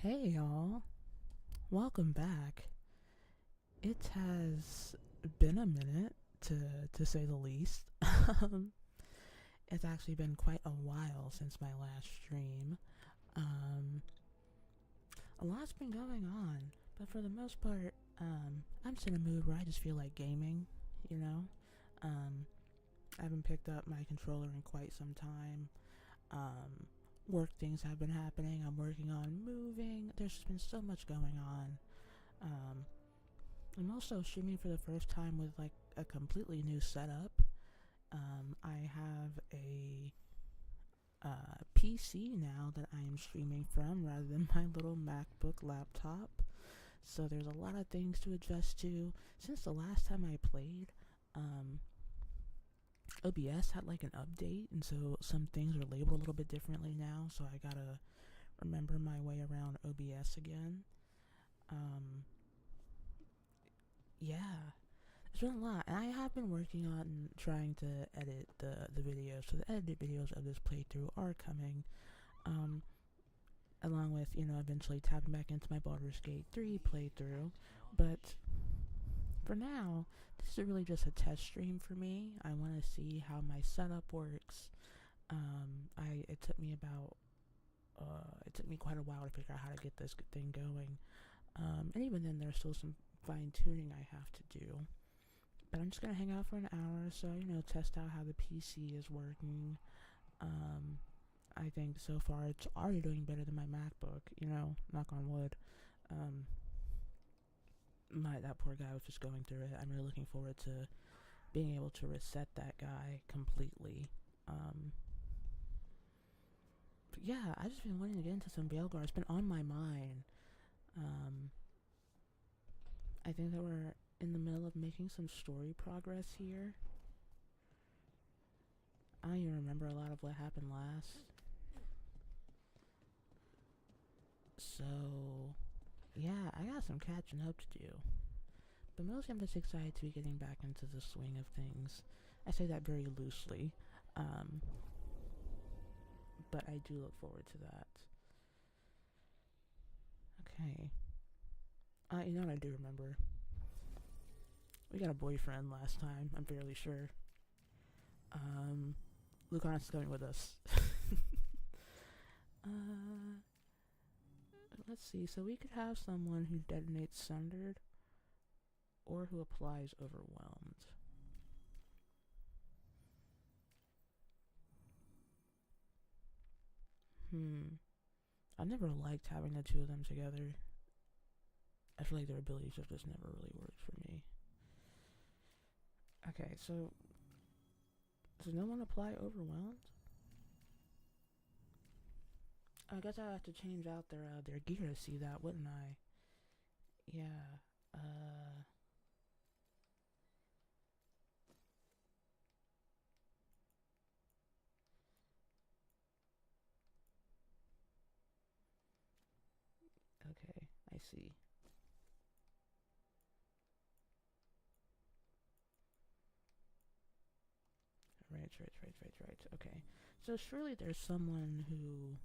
Hey y'all, welcome back. It has been a minute to say the least. It's actually been quite a while since my last stream. Um, a lot's been going on, but for the most part, I'm just in a mood where I just feel like gaming. You know, um, I haven't picked up my controller in quite some time. Um, Work things have been happening. I'm working on moving. There's just been so much going on. Um, I'm also streaming for the first time with like a completely new setup. I have a PC now that I am streaming from rather than my little MacBook laptop. So there's a lot of things to adjust to. Since the last time I played, um, OBS had like an update, and so some things are labeled a little bit differently now. So I gotta remember my way around OBS again. Um, yeah, it's been a lot, and I have been working on trying to edit the videos. So the edited videos of this playthrough are coming, um, along with eventually tapping back into my Baldur's Gate 3 playthrough. But for now, this is really just a test stream for me. I want to see how my setup works. I it took me quite a while to figure out how to get this thing going. And even then, there's still some fine tuning I have to do. But I'm just gonna hang out for an hour or so, test out how the PC is working. Um, I think so far it's already doing better than my MacBook. Knock on wood. Um, that poor guy was just going through it. I'm really looking forward to being able to reset that guy completely. But yeah, I've just been wanting to get into some Veilguard. It's been on my mind. Um, I think that we're in the middle of making some story progress here. I don't even remember a lot of what happened last. So, yeah, I got some catching up to do. But mostly I'm just excited to be getting back into the swing of things. I say that very loosely. Um, but I do look forward to that. Okay. You know what I do remember? We got a boyfriend last time, I'm fairly sure. Lucanus is coming with us. uh, let's see. So we could have someone who detonates sundered or who applies overwhelmed. I never liked having the two of them together. I feel like their abilities have just never really worked for me. Okay, so does no one apply overwhelmed? I guess I have to change out their gear to see that, wouldn't I? Yeah. Okay, I see. Right. Okay. So surely there's someone who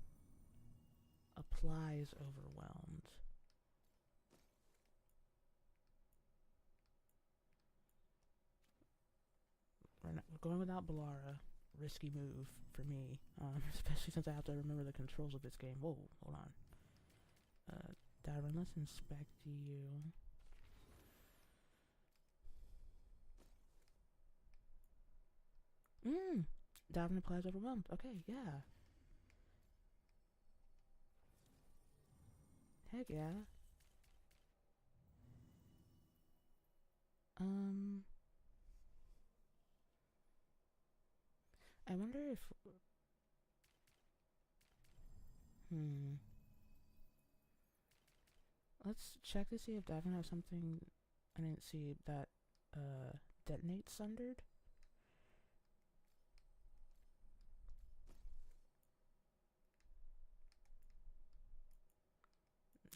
applies overwhelmed. We're going without Balara. Risky move for me, especially since I have to remember the controls of this game. Whoa, hold on. Davin, let's inspect you. Davin applies overwhelmed. Okay, yeah. Heck yeah. I wonder if. Let's check to see if Davin has something I didn't see that detonates sundered.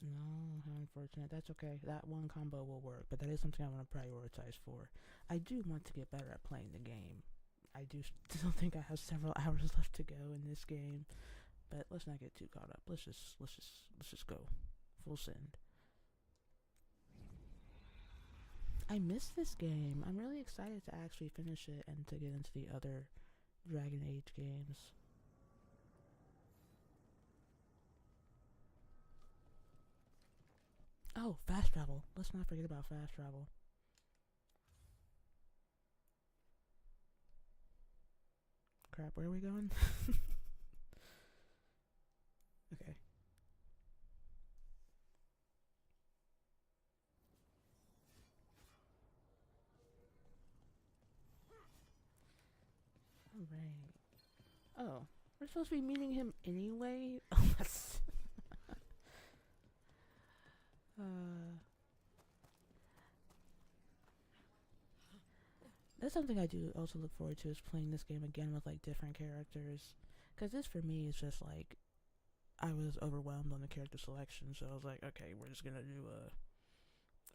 No, how unfortunate. That's okay. That one combo will work, but that is something I want to prioritize for. I do want to get better at playing the game. I do still think I have several hours left to go in this game, but let's not get too caught up. Let's just go. Full send. I missed this game. I'm really excited to actually finish it and to get into the other Dragon Age games. Oh, fast travel. Let's not forget about fast travel. Crap, where are we going? Okay. Alright. Oh, we're supposed to be meeting him anyway? That's something I do also look forward to, is playing this game again with like different characters. Because this for me is just like, I was overwhelmed on the character selection, so I was like, okay, we're just gonna do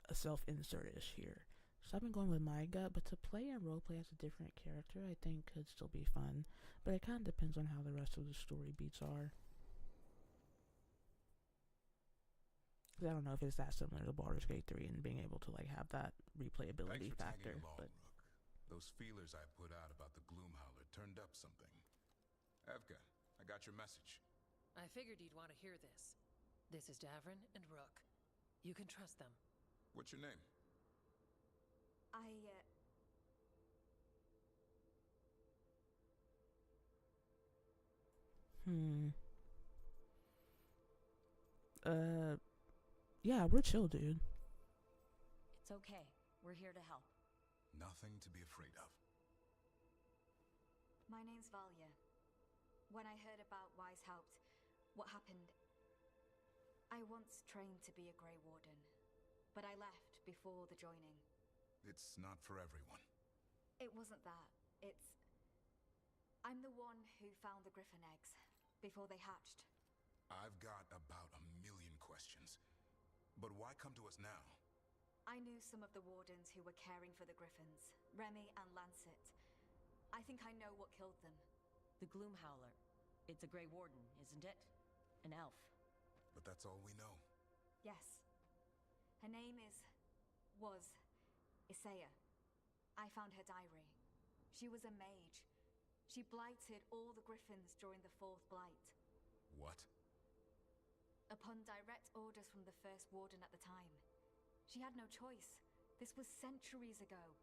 a self-insert-ish here. So I've been going with my gut, but to play and roleplay as a different character, I think could still be fun. But it kind of depends on how the rest of the story beats are. Because I don't know if it's that similar to Baldur's Gate 3 and being able to like have that replayability factor. But those feelers I put out about the Gloomhowler turned up something. Evka, I got your message. I figured you'd want to hear this. This is Davrin and Rook. You can trust them. What's your name? Yeah, we're chill, dude. It's okay. We're here to help. Nothing to be afraid of. My name's Valya. When I heard about Weishaupt, what happened, I once trained to be a Grey Warden, but I left before the joining. It's not for everyone. It wasn't that. I'm the one who found the Griffin eggs before they hatched. I've got about 1,000,000 questions. But why come to us now? I knew some of the Wardens who were caring for the Griffins, Remy and Lancet. I think I know what killed them. The Gloomhowler. It's a Grey Warden, isn't it? An elf. But that's all we know. Yes. Her name was Isaiah. I found her diary. She was a mage. She blighted all the Griffins during the Fourth Blight. What? Upon direct orders from the First Warden at the time. She had no choice. This was centuries ago.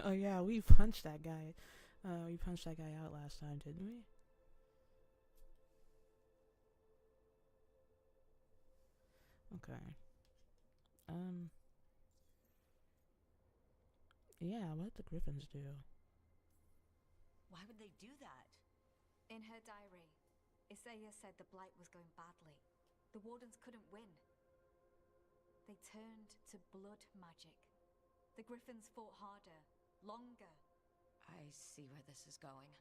Oh yeah, we punched that guy. We punched that guy out last time, didn't we? Okay. Yeah, what did the Griffins do? Why would they do that? In her diary, Isaiah said the Blight was going badly. The Wardens couldn't win. They turned to blood magic. The Griffins fought harder, longer. I see where this is going.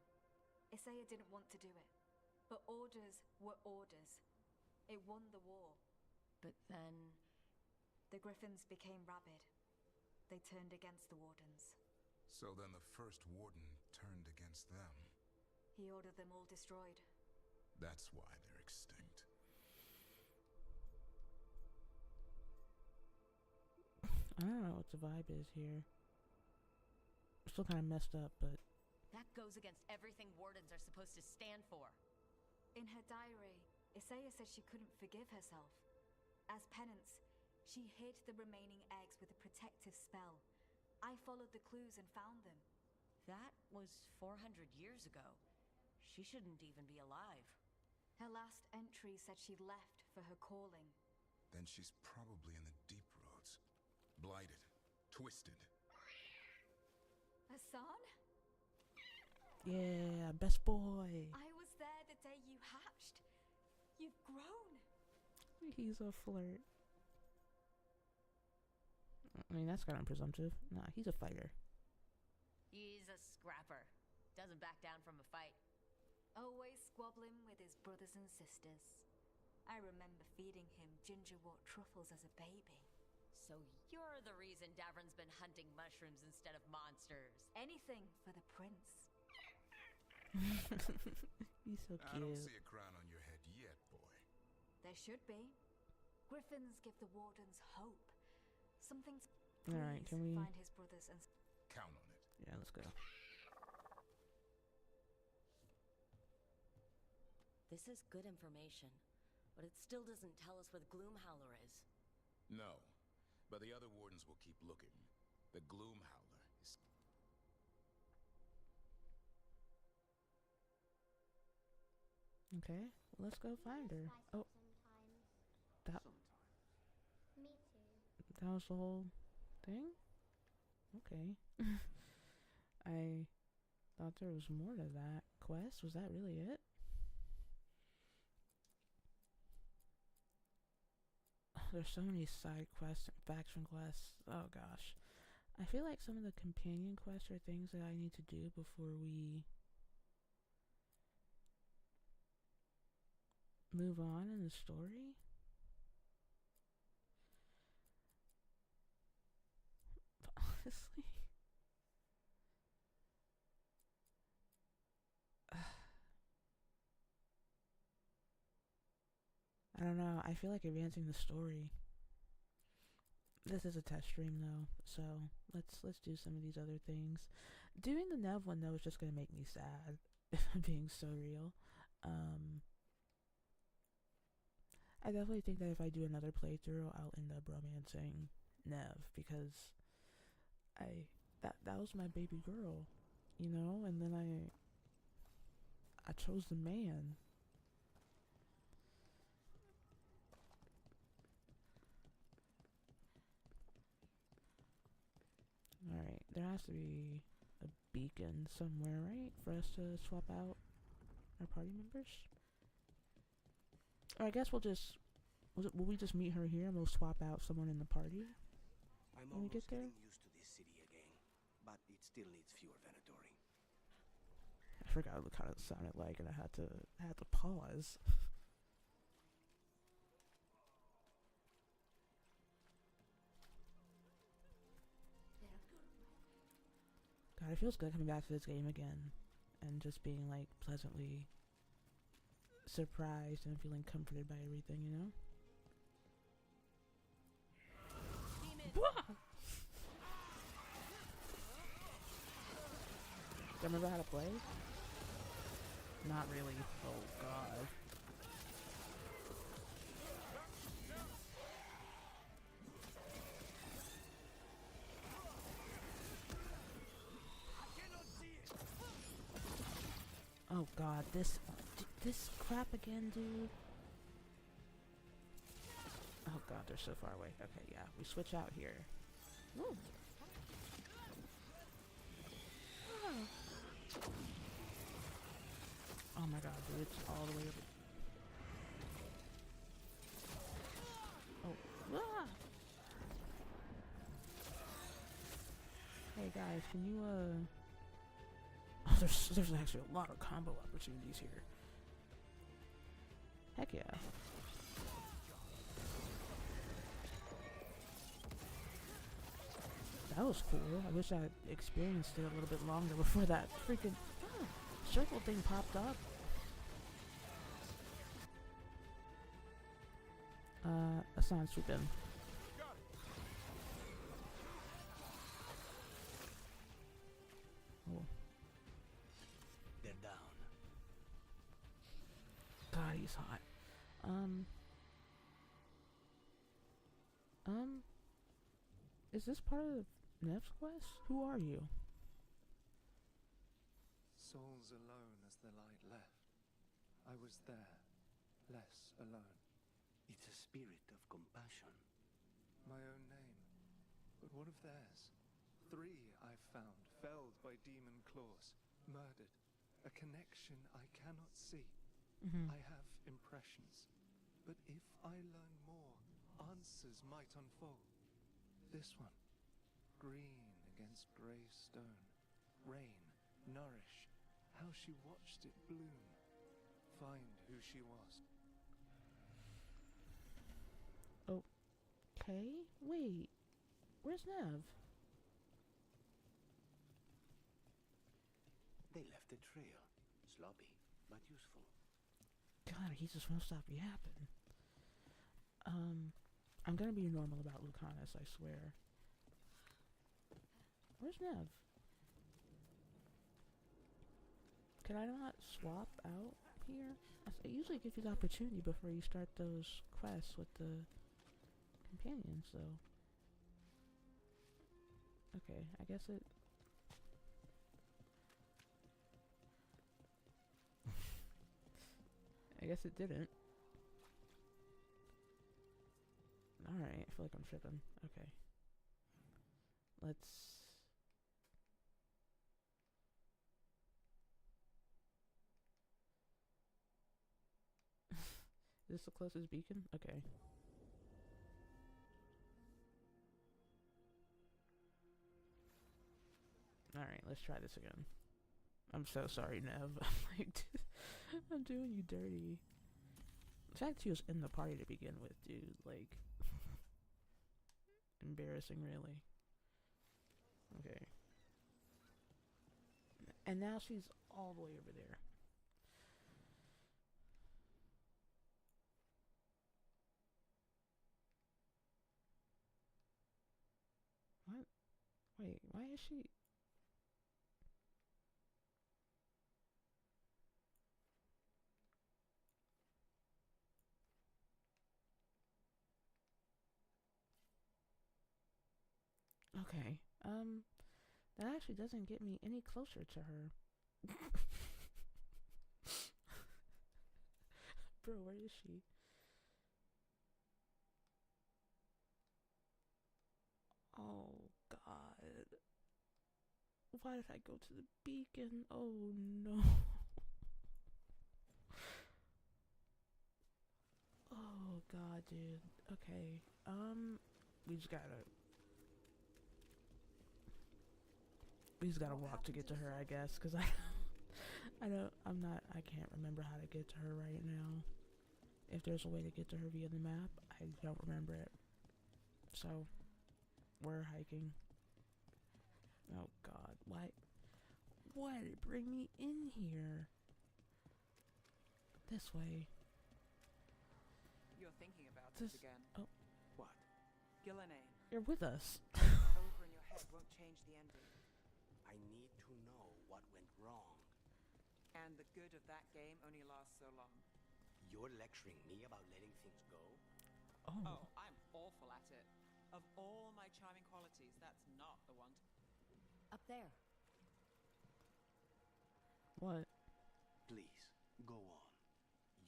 Isaiah didn't want to do it, but orders were orders. It won the war. But then... The Griffins became rabid. They turned against the Wardens. So then the First Warden turned against them. He ordered them all destroyed. That's why they're extinct. I don't know what the vibe is here. Still kind of messed up, but... That goes against everything Wardens are supposed to stand for. In her diary, Isaiah said she couldn't forgive herself. As penance, she hid the remaining eggs with a protective spell. I followed the clues and found them. That was 400 years ago. She shouldn't even be alive. Her last entry said she left for her calling. Then she's probably in the deep roads. Blighted. Twisted. Hassan? Yeah, best boy. I was there the day you hatched. You've grown. He's a flirt. I mean, that's kind of presumptive. Nah, he's a fighter. He's a scrapper. Doesn't back down from a fight. Always squabbling with his brothers and sisters. I remember feeding him gingerwort truffles as a baby. So you're the reason Davron's been hunting mushrooms instead of monsters. Anything for the prince. He's so I don't cute. see a crown on your head yet, boy. There should be. Griffins give the wardens hope. Something to Alright, please can we... find his brothers and Count on it. Yeah, let's go. This is good information, but it still doesn't tell us where the Gloomhowler is. No, but the other wardens will keep looking. The Gloomhowler is... Okay, let's go find her. Oh, that Me too. that was the whole thing? Okay. I thought there was more to that quest. Was that really it? There's so many side quests and faction quests. Oh gosh. I feel like some of the companion quests are things that I need to do before we move on in the story. But honestly, I don't know. I feel like advancing the story. This is a test stream though, so let's do some of these other things. Doing the Nev one though is just gonna make me sad, if I'm being so real. I definitely think that if I do another playthrough, I'll end up romancing Nev because that was my baby girl, you know, and then I chose the man. Alright, there has to be a beacon somewhere, right? For us to swap out our party members? Or I guess will we just meet her here and we'll swap out someone in the party I'm when we get almost there? getting used to this city again, but it still needs fewer Venatori. I forgot what kind of sounded like and I had to pause. God, it feels good coming back to this game again and just being like pleasantly surprised and feeling comforted by everything, you know? Do you remember how to play? Not really. Oh god. Oh god, this crap again, dude. Oh god, they're so far away. Okay, yeah, we switch out here. Ooh. Oh my god, dude, it's all the way over. Oh, Hey guys, can you Oh, there's actually a lot of combo opportunities here. Heck yeah. That was cool. I wish I experienced it a little bit longer before that freaking circle thing popped up. Assign swoop in. Oh. They're down. God, he's hot. Is this part of Nev's quest? Who are you? Souls alone as the light left. I was there, less alone. It's a spirit of compassion. My own name, but what of theirs? 3 I've found, felled by demon claws, murdered. A connection I cannot see. I have impressions, but if I learn more, answers might unfold. This one, green against grey stone, rain, nourish, how she watched it bloom, find who she was. Okay, wait. Where's Nev? They left a trail. Sloppy, but useful. God, he just won't stop yapping. I'm gonna be normal about Lucanus, I swear. Where's Nev? Can I not swap out here? It usually gives you the opportunity before you start those quests with the companions, so... Okay, I guess it... I guess it didn't. Alright, I feel like I'm tripping. Okay. Let's... Is this the closest beacon? Okay. Alright, let's try this again. I'm so sorry, Nev. I'm like, I'm doing you dirty. The fact he was in the party to begin with, dude, like... Embarrassing, really. Okay. And now she's all the way over there. What? Wait, why is she... Okay, that actually doesn't get me any closer to her. Bro, where is she? Oh, God. Why did I go to the beacon? Oh, no. Oh, God, dude. Okay, we just gotta walk to get to her, I guess, because I can't remember how to get to her right now. If there's a way to get to her via the map, I don't remember it. So, we're hiking. Oh God, why did it bring me in here? This way. You're thinking about this again. Oh. What? Gillenane. You're with us. Over in your head won't change the ending. I need to know what went wrong. And the good of that game only lasts so long. You're lecturing me about letting things go? Oh, I'm awful at it. Of all my charming qualities, that's not the one. Up there. What? Please, go on.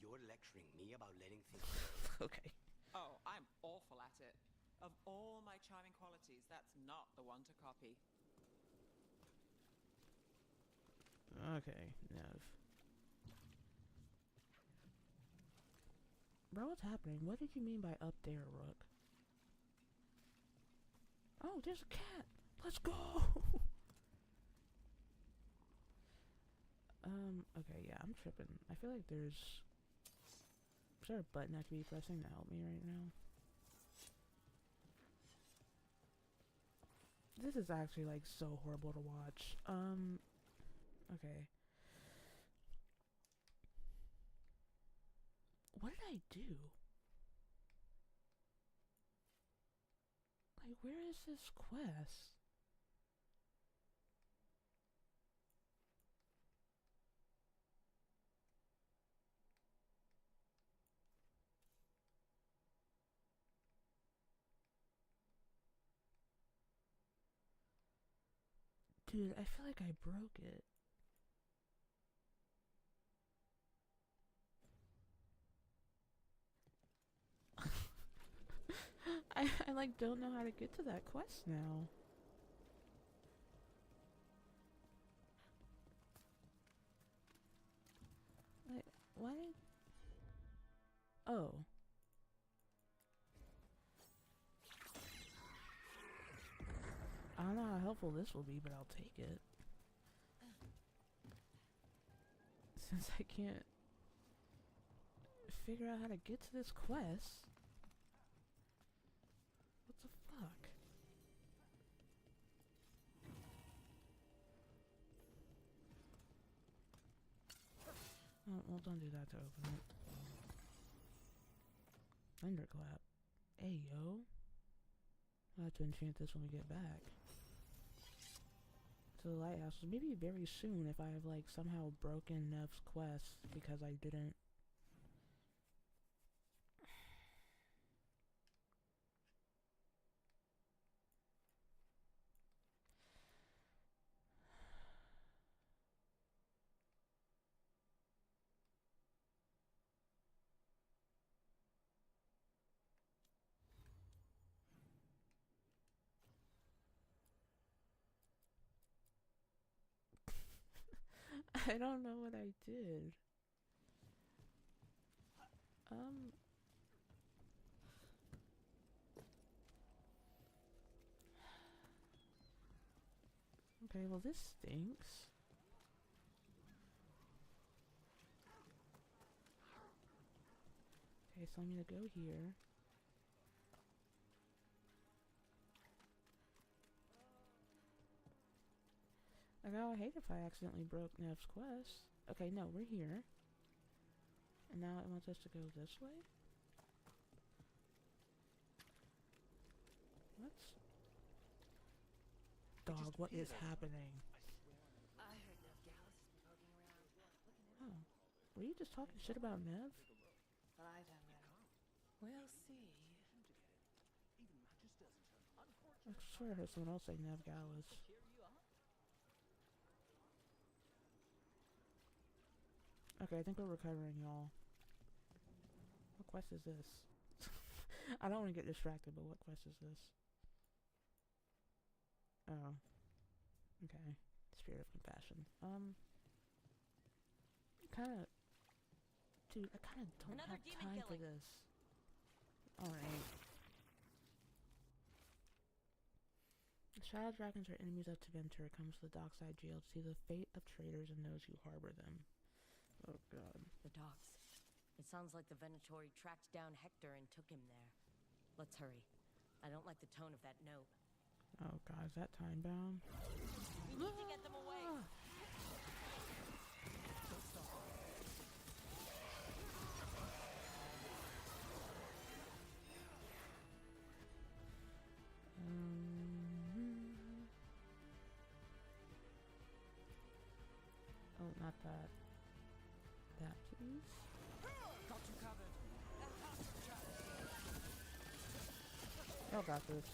You're lecturing me about letting things go. Okay. Oh, I'm awful at it. Of all my charming qualities, that's not the one to copy. Okay, Nev. Bro, what's happening? What did you mean by up there, Rook? Oh, there's a cat! Let's go! Okay, yeah, I'm tripping. I feel like there's... Is there a button I could be pressing to help me right now? This is actually, like, so horrible to watch. Okay. What did I do? Like, where is this quest? Dude, I feel like I broke it. I like don't know how to get to that quest now. Like, why did... Oh. I don't know how helpful this will be, but I'll take it. Since I can't figure out how to get to this quest. What the fuck? well, don't do that to open it. Thunderclap. Hey, yo. I'll have to enchant this when we get back to the lighthouse. Maybe very soon if I have, like, somehow broken Nev's quest because I didn't. I don't know what I did. Okay, well this stinks. Okay, so I'm gonna go here. Like, I would hate if I accidentally broke Nev's quest. Okay, no, we're here. And now it wants us to go this way? What? Dog, what is happening? I heard Nev Gallus has been poking around, looking at Oh. Were you just talking shit about Nev? but I don't know. We'll see. I swear I heard someone else say Nev Gallus. Okay, I think we're recovering, y'all. What quest is this? I don't want to get distracted, but what quest is this? Oh. Okay. Spirit of compassion. Kinda... Dude, I kinda don't Another have demon time for killing. this. Alright. Shadow dragons are enemies of Tevinter. Comes to the dockside jail to see the fate of traitors and those who harbor them. Oh god. The docks. It sounds like the Venatori tracked down Hector and took him there. Let's hurry. I don't like the tone of that note. Oh god, is that time bound? We need to get them away. Oh, not that. That, please. Got you covered. Y'all got this.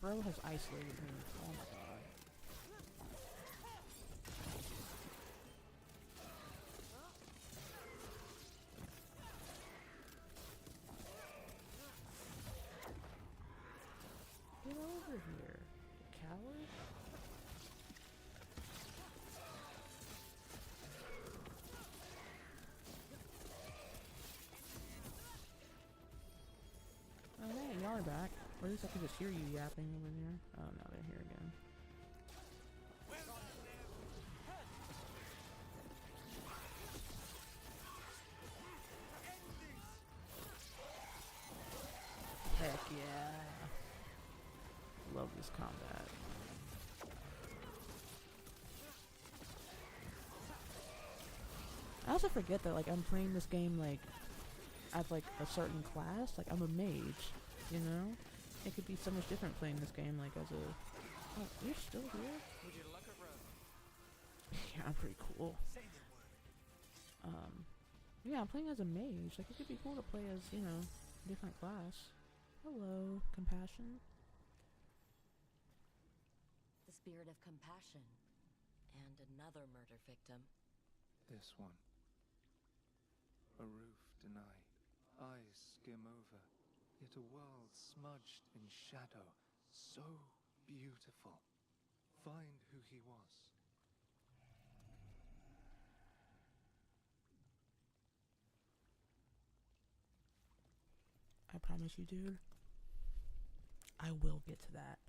Bro has isolated me. Oh my god. Get over here, you coward. Oh hey, y'all are back. Or at least I can just hear you yapping over there. Oh no, they're here again. Heck yeah. Love this combat. I also forget that, like, I'm playing this game, like, as, like, a certain class. Like, I'm a mage, you know? It could be so much different playing this game, like, as a... Oh, you're still here? Would you like a rope? Yeah, I'm pretty cool. Yeah, I'm playing as a mage. Like, it could be cool to play as, you know, a different class. Hello, compassion. The spirit of compassion. And another murder victim. This one. A roof denied. Eyes skim over. Yet a world smudged in shadow. So beautiful. Find who he was. I promise you, dude. I will get to that.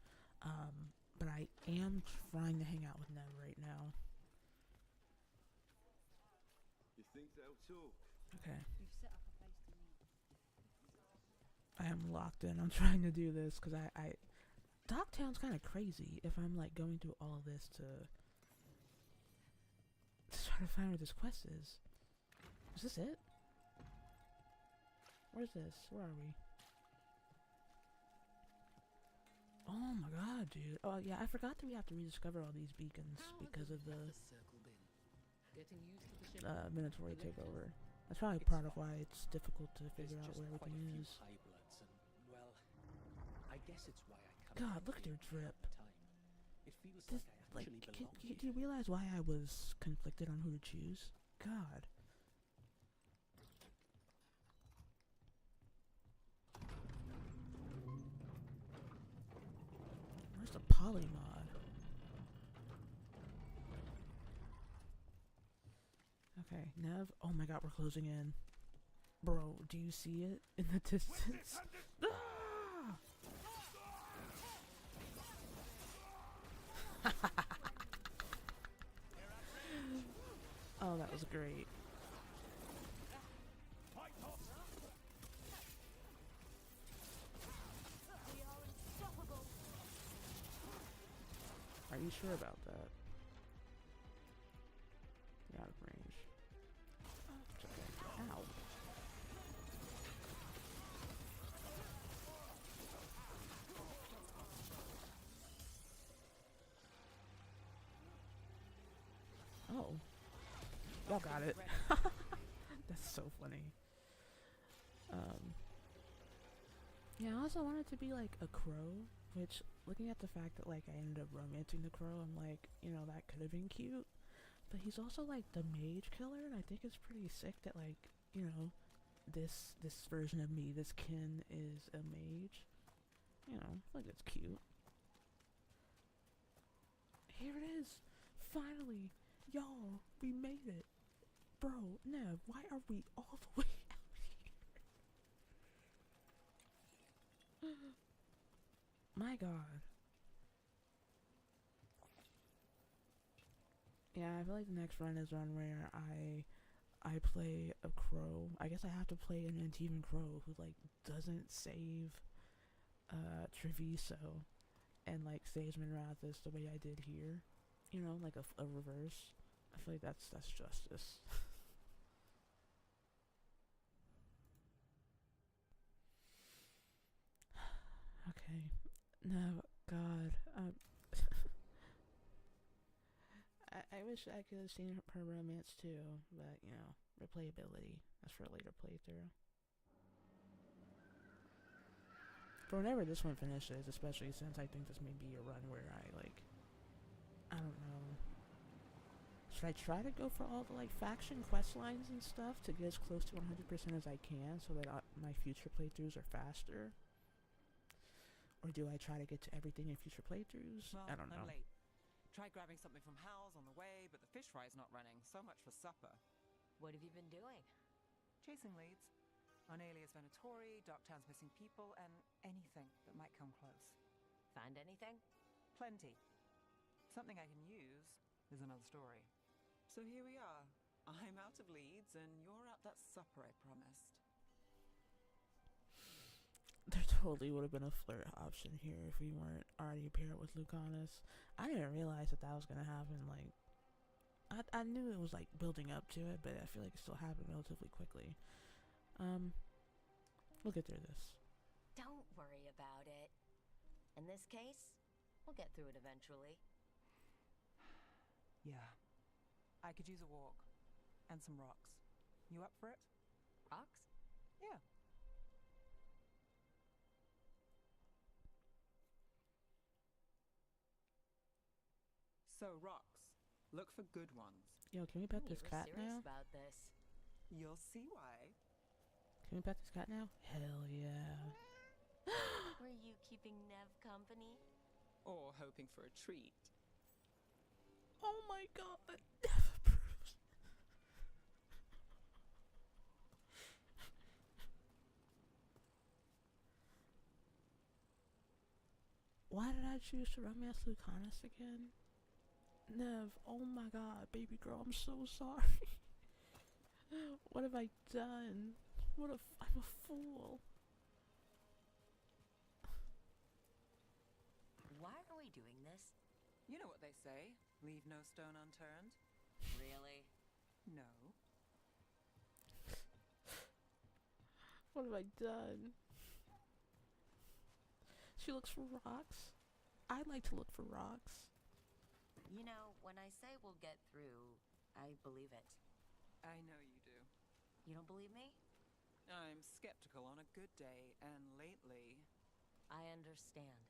But I am trying to hang out with Nev right now. You think they'll talk? Okay. We've set up a place to meet. I am locked in. I'm trying to do this because I Docktown's kind of crazy if I'm like going through all of this to Just trying to find where this quest is. Is this it? Where's this? Where are we? Oh my god, dude. Oh yeah, I forgot that we have to rediscover all these beacons because of the Minotaur takeover. That's probably part of why it's difficult to figure out where everything is. Well, I guess it's why I God, look at their drip. It feels This, like I like, actually belong do you realize why I was conflicted on who to choose? God. Where's the polymod? Okay, Nev. Oh my god, we're closing in. Bro, do you see it in the distance? Ah! Oh, that was great. Are you sure about that? You're out of range. It's okay. Ow. Oh. Y'all got it. That's so funny. Yeah, I also wanted to be like a crow, which, looking at the fact that like I ended up romancing the crow, I'm like, you know, that could have been cute. But he's also like the mage killer, and I think it's pretty sick that like, you know, this version of me, this kin, is a mage. You know, like it's cute. Here it is! Finally! Y'all, we made it! Bro, Nev, why are we all the way out here? My god. Yeah, I feel like the next run is one where I play a crow. I guess I have to play an Antivan crow who like doesn't save Treviso and like saves Minrathis the way I did here. You know, like a reverse. I feel like that's justice. Okay. No, God. I wish I could have seen her romance too, but you know, replayability. That's for a later playthrough. For whenever this one finishes, especially since I think this may be a run where I don't know. Should I try to go for all the like faction quest lines and stuff to get as close to 100% as I can so that my future playthroughs are faster? Or do I try to get to everything in future playthroughs? Well, I don't know. I'm late. Tried grabbing something from Hal's on the way, but the fish fry's not running. So much for supper. What have you been doing? Chasing leads. On alias Venatori, Darktown's missing people, and anything that might come close. Find anything? Plenty. Something I can use is another story. So here we are. I'm out of leads, and you're out that supper I promised. There totally would have been a flirt option here if we weren't already paired with Lucanus. I didn't realize that was gonna happen. Like, I knew it was like building up to it, but I feel like it still happened relatively quickly. We'll get through this. Don't worry about it. In this case, we'll get through it eventually. Yeah. I could use a walk. And some rocks. You up for it? Rocks? Yeah. So, rocks. Look for good ones. Yo, can we pet You this were cat serious now? about this. You'll see why. Can we pet this cat now? Hell yeah. Were you keeping Nev company? Or hoping for a treat. Oh my god. Never proves. Why did I choose to romance Lucanus again? Nev, oh my god, baby girl, I'm so sorry. What have I done? I'm a fool. Why are we doing this? You know what they say. Leave no stone unturned. Really? No. What have I done? She looks for rocks. I like to look for rocks. You know, when I say we'll get through, I believe it. I know you do. You don't believe me? I'm skeptical on a good day, and lately... I understand.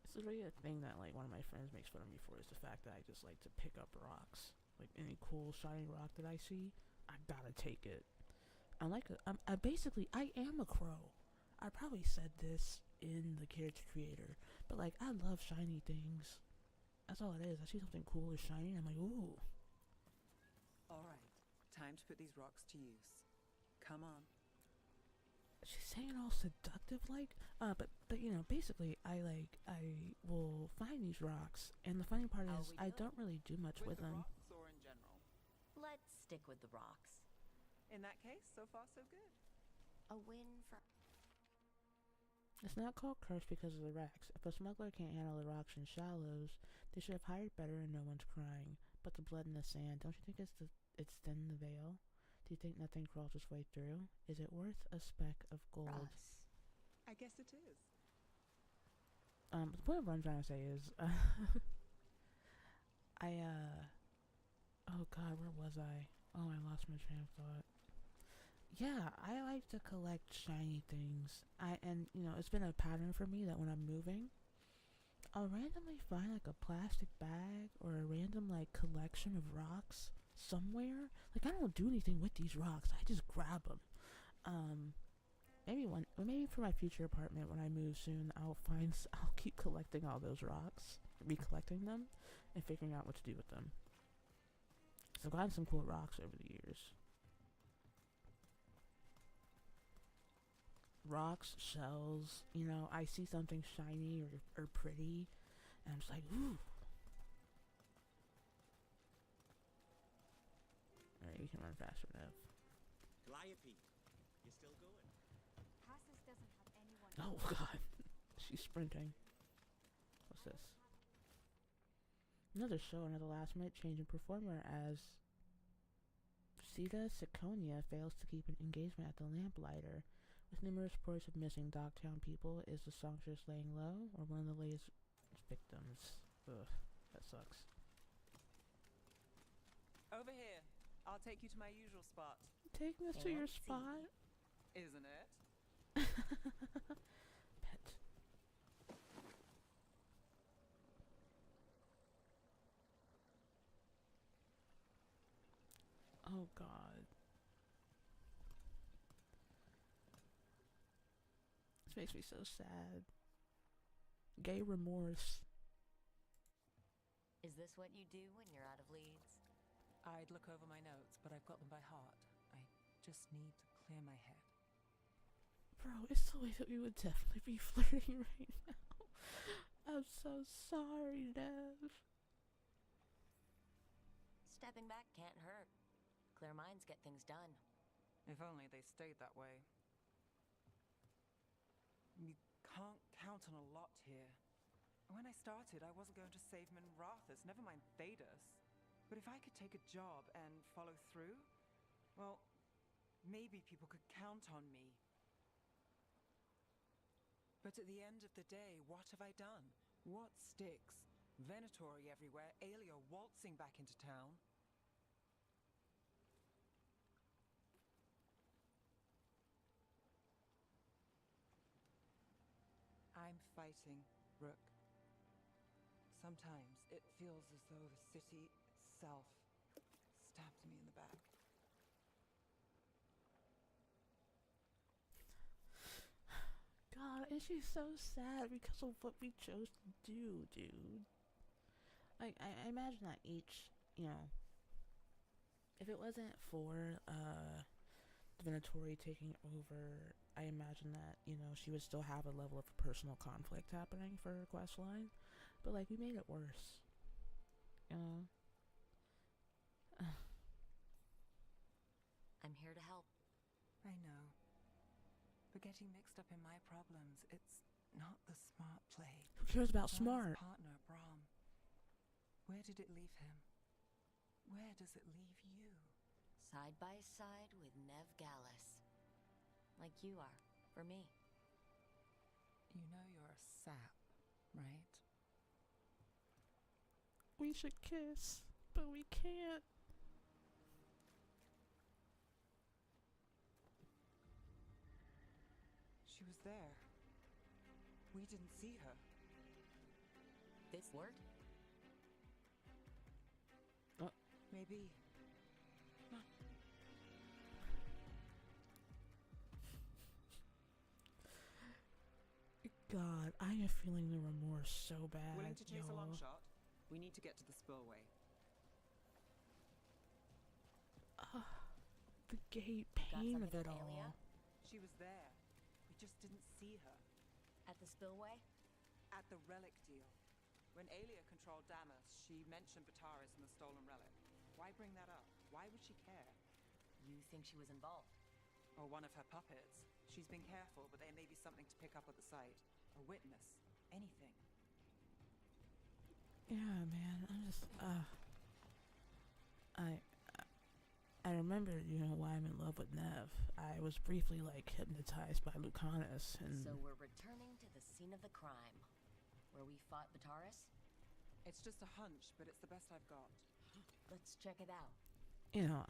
It's really a thing that like one of my friends makes fun of me for is the fact that I just like to pick up rocks. Like any cool shiny rock that I see, I gotta take it. I am a crow. I probably said this in the character creator, but like I love shiny things. That's all it is. I see something cool or shiny, and I'm like, ooh. Alright, time to put these rocks to use. Come on. She's saying all seductive like, but you know, basically I will find these rocks, and the funny part is I don't really do much with them. Rocks or in general? Let's stick with the rocks. In that case, so far so good. A win for... It's not called cursed because of the wrecks. If a smuggler can't handle the rocks and shallows, they should have hired better and no one's crying. But the blood in the sand, don't you think it's thin the veil? Do you think nothing crawls its way through? Is it worth a speck of gold? Us. I guess it is. The point of what I'm trying to say is, oh god, where was I? Oh, I lost my train of thought. Yeah, I like to collect shiny things. And you know, it's been a pattern for me that when I'm moving, I'll randomly find like a plastic bag or a random like collection of rocks somewhere. Like I don't do anything with these rocks. I just grab them. Maybe for my future apartment when I move soon, I'll keep collecting all those rocks, recollecting them, and figuring out what to do with them. So I've gotten some cool rocks over the years. Rocks, shells, you know, I see something shiny or pretty, and I'm just like, ooh. Alright, you can run faster enough. Calliope, you still going? Passus doesn't have anyone. Oh god, she's sprinting. What's this? Another show, another last minute change in performer as Sita Siconia fails to keep an engagement at the Lamplighter. With numerous reports of missing Dogtown people, is the songstress laying low or one of the latest victims? Ugh, that sucks. Over here. I'll take you to my usual spot. Taking us to your spot? Isn't it? Pet. Oh god. This makes me so sad. Gay remorse. Is this what you do when you're out of leads? I'd look over my notes, but I've got them by heart. I just need to clear my head. Bro, it's the way that we would definitely be flirting right now. I'm so sorry, Nev. Stepping back can't hurt. Clear minds get things done. If only they stayed that way. You can't count on a lot here. When I started, I wasn't going to save Minrathus, never mind Thedas. But if I could take a job and follow through, well, maybe people could count on me. But at the end of the day, what have I done? What sticks? Venatori everywhere, Aelia waltzing back into town. I'm fighting, Rook. Sometimes it feels as though the city itself stabbed me in the back. God, and she's so sad because of what we chose to do, dude. Like, I imagine that each, you know, if it wasn't for, Venatori taking over, I imagine that, you know, she would still have a level of personal conflict happening for her quest line. But, like, we made it worse. You know? I'm here to help. I know. But getting mixed up in my problems, it's not the smart play. Who cares about Brom's smart? partner, Brom. Where did it leave him? Where does it leave you? Side by side with Nev Gallus. Like you are, for me. You know you're a sap, right? We should kiss, but we can't. She was there. We didn't see her. This word? Maybe. God, I am feeling the remorse so bad. Willing to chase a long y'all. shot? We need to get to the spillway. The gate Got pain of something it on Aelia? all. She was there. We just didn't see her. At the spillway? At the relic deal. When Aelia controlled Damas, she mentioned Bataris and the stolen relic. Why bring that up? Why would she care? You think she was involved? Or one of her puppets. She's been careful, but there may be something to pick up at the site. A witness. Anything. Yeah, man. I'm just I remember, why I'm in love with Nev. I was briefly hypnotized by Lucanus, and So we're returning to the scene of the crime, where we fought Bataris? It's just a hunch, but it's the best I've got. Let's check it out.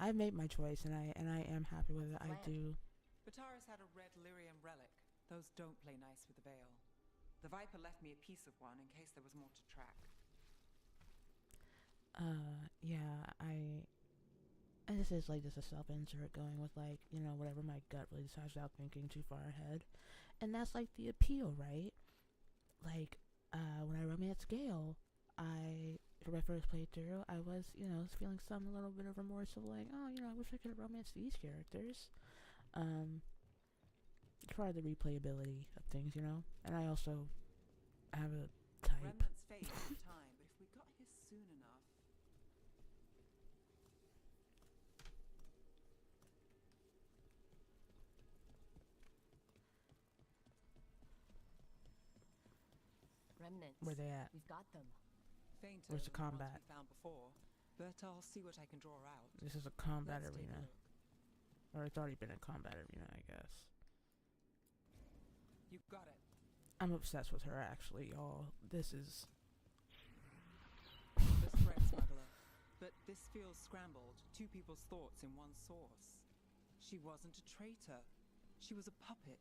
I've made my choice, and I am happy with it. I do. Bataris had a red lyrium relic. Those don't play nice with the Veil. The Viper left me a piece of one in case there was more to track. Yeah, and this is just a self-insert going with whatever my gut really decides without thinking too far ahead. And that's the appeal, right? When I romanced Gale, for my first playthrough, I was, feeling a little bit of remorse of I wish I could have romanced these characters. It's part of the replayability of things, and I also have a type. Remnants fade over time, but if we got here soon enough. Remnants. Where they at? We've got them. Fainter Where's the than ones combat? we found before, but I'll see what I can draw out. This is a combat Let's take a arena. look. Or it's already been a combat arena, I guess. You got it. I'm obsessed with her, actually, y'all. This is... The threat smuggler. But this feels scrambled. Two people's thoughts in one source. She wasn't a traitor. She was a puppet.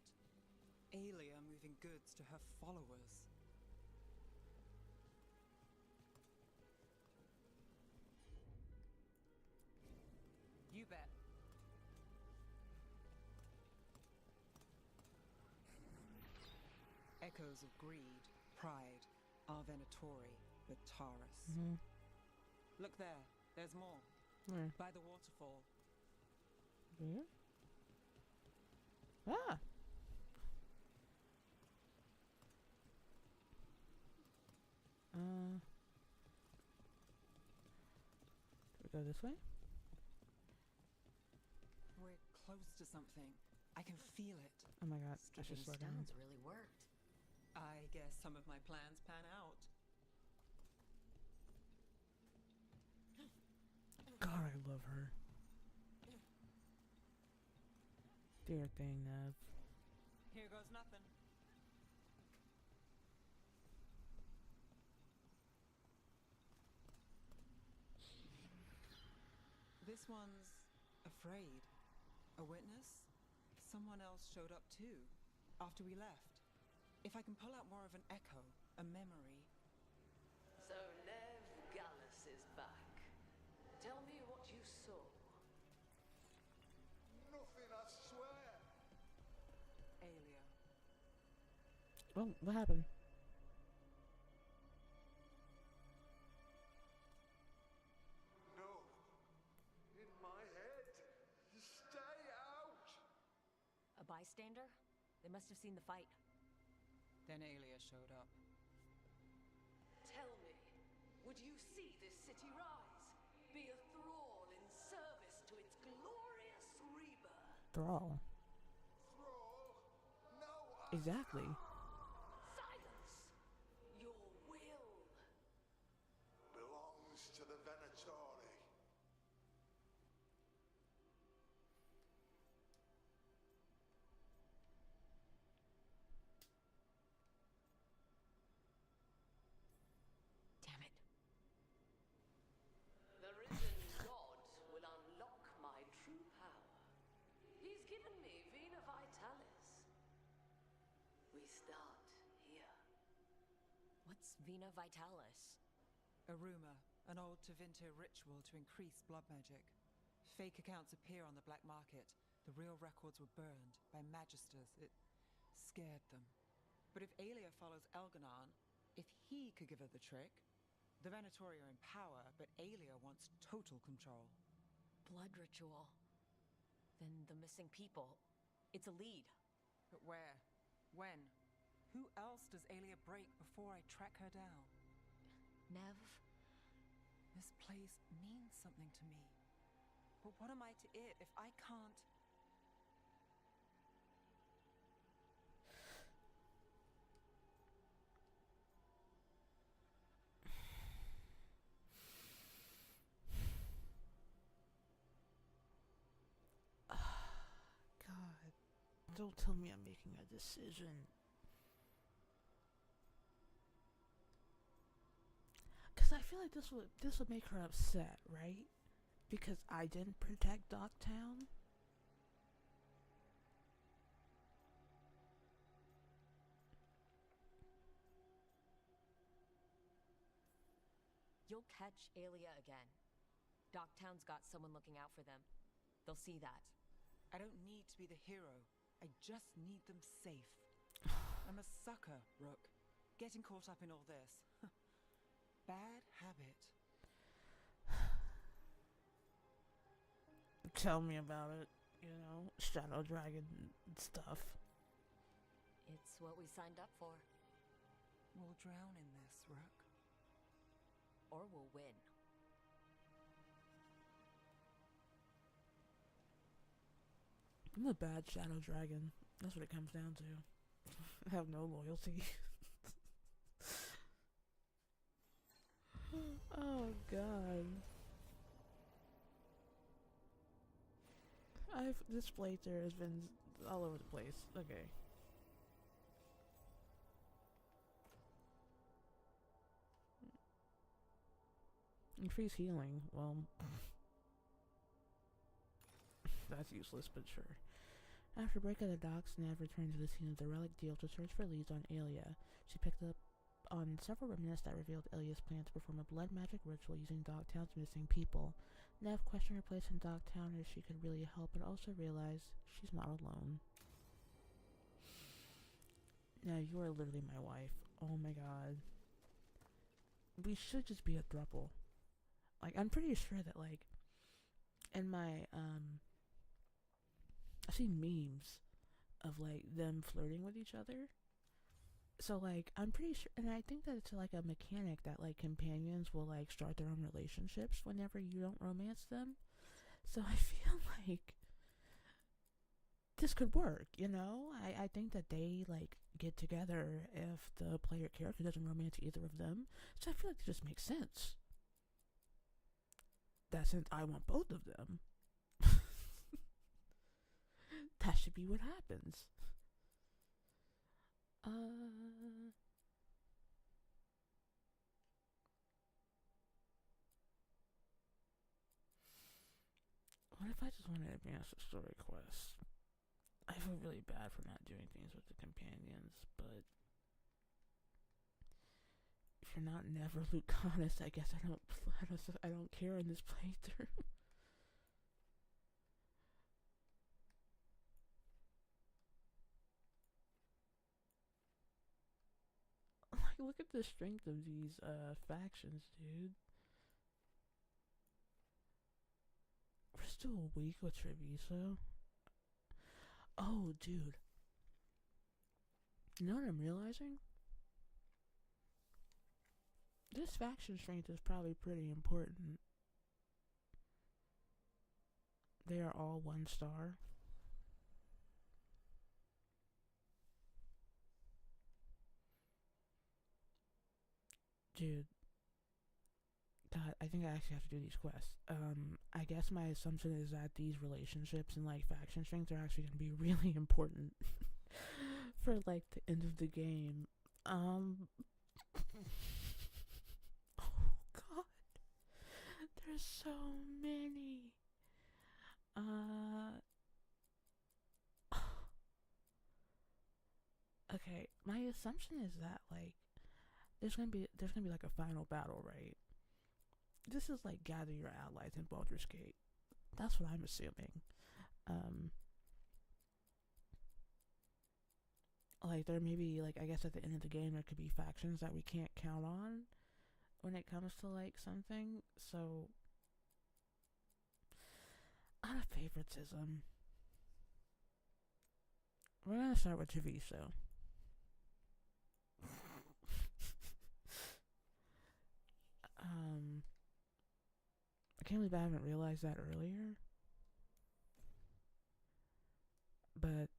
Aelia moving goods to her followers. You bet. Echoes of greed, pride, our Venatori, Bataris. Mm-hmm. Look there, there's more. Where? By the waterfall. Where? Ah! Do we go this way? We're close to something. I can feel it. Oh my god, I Skipping should slow down. stones really worked. I guess some of my plans pan out. God, I love her. Dear thing, Nev. Here goes nothing. This one's afraid. A witness? Someone else showed up too, after we left. If I can pull out more of an echo, a memory. So Nev Gallus is back. Tell me what you saw. Nothing, I swear. Aelia. Oh, what happened? No. In my head. Stay out. A bystander? They must have seen the fight. Then Aelia showed up. Tell me, would you see this city rise? Be a thrall in service to its glorious rebirth? Thrall. Thrall. No, Exactly. Silence! Your will belongs thanks to the Venatori. Damn it. The risen god will unlock my true power. He's given me Vena Vitalis. We start here. What's Vena Vitalis? A rumor, an old Tevinter ritual to increase blood magic. Fake accounts appear on the black market. The real records were burned by magisters. It scared them. But if Aelia follows Elganon, if he could give her the trick, the Venatori are in power, but Aelia wants total control. Blood ritual. Then the missing people. It's a lead. But where? When? Who else does Aelia break before I track her down? Nev? This place means something to me. But what am I to it if I can't... God, don't tell me I'm making a decision. Cause I feel like this would make her upset, right? Because I didn't protect Dogtown. You'll catch Aelia again. Dogtown's got someone looking out for them. They'll see that. I don't need to be the hero. I just need them safe. I'm a sucker, Rook. Getting caught up in all this. Bad habit. Tell me about it. You know, Shadow Dragon stuff. It's what we signed up for. We'll drown in this, Rook. Or we'll win. I'm a bad Shadow Dragon. That's what it comes down to. I have no loyalty. Oh God. This playthrough has been all over the place. Okay. Increase healing. Well, that's useless, but sure. After break at the docks, Nav returned to the scene of the relic deal to search for leads on Aelia. She picked up on several remnants that revealed Aelia's plan to perform a blood magic ritual using Dogtown's missing people. Nav questioned her place in Dogtown if she could really help, but also realized she's not alone. Now, you are literally my wife. Oh my god. We should just be a throuple. Like, I'm pretty sure that, like, in my, I've seen memes of, like, them flirting with each other. So, like, I'm pretty sure, and I think that it's, like, a mechanic that, like, companions will, like, start their own relationships whenever you don't romance them. So I feel like this could work, you know? I think that they, like, get together if the player character doesn't romance either of them. So I feel like it just makes sense. That since I want both of them, that should be what happens. What if I just want to advance the story quest? I feel really bad for not doing things with the companions, but if you're not never Lucanus, I guess I don't care in this playthrough. Like, look at the strength of these factions, dude. We're still weak with Treviso. Oh, dude. You know what I'm realizing? This faction strength is probably pretty important. They are all 1 star. Dude, God, I think I actually have to do these quests. I guess my assumption is that these relationships and like faction strengths are actually going to be really important for like the end of the game. Oh God, there's so many. Okay, my assumption is that like there's gonna be like a final battle, right? This is like gather your allies in Baldur's Gate. That's what I'm assuming. Like there may be like I guess at the end of the game there could be factions that we can't count on when it comes to like something. So out of favoritism, we're gonna start with Javiso. I can't believe I haven't realized that earlier. But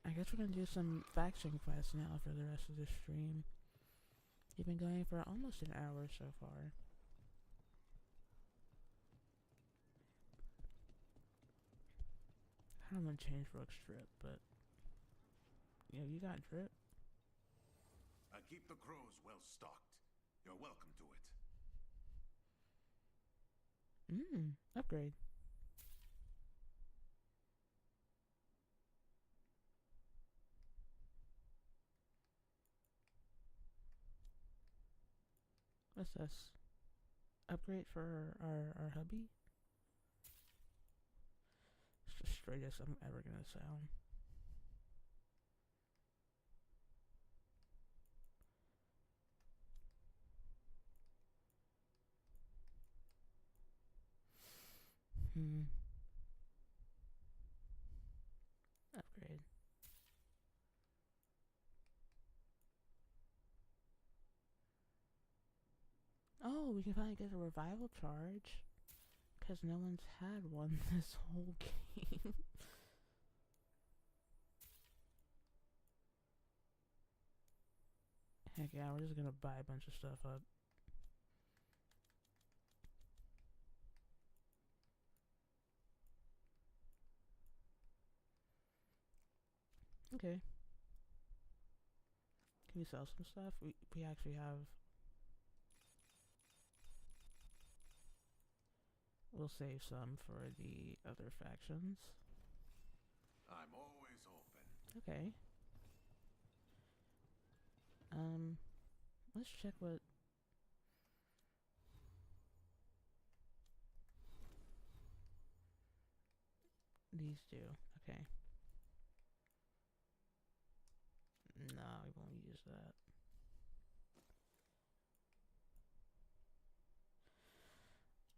I guess we're gonna do some faction quests now for the rest of the stream. We've been going for almost an hour so far. I don't want to change Rook's drip, but yeah, you got drip. I keep the crows well stocked. You're welcome to it. Upgrade. What's this? Upgrade for our hubby? It's the straightest I'm ever gonna sound. Upgrade. Oh, we can finally get a revival charge. Because no one's had one this whole game. Heck yeah, we're just gonna buy a bunch of stuff up. Okay. Can we sell some stuff? We actually have... We'll save some for the other factions. I'm always open. Okay. Let's check what... these do. Okay. No, we won't use that.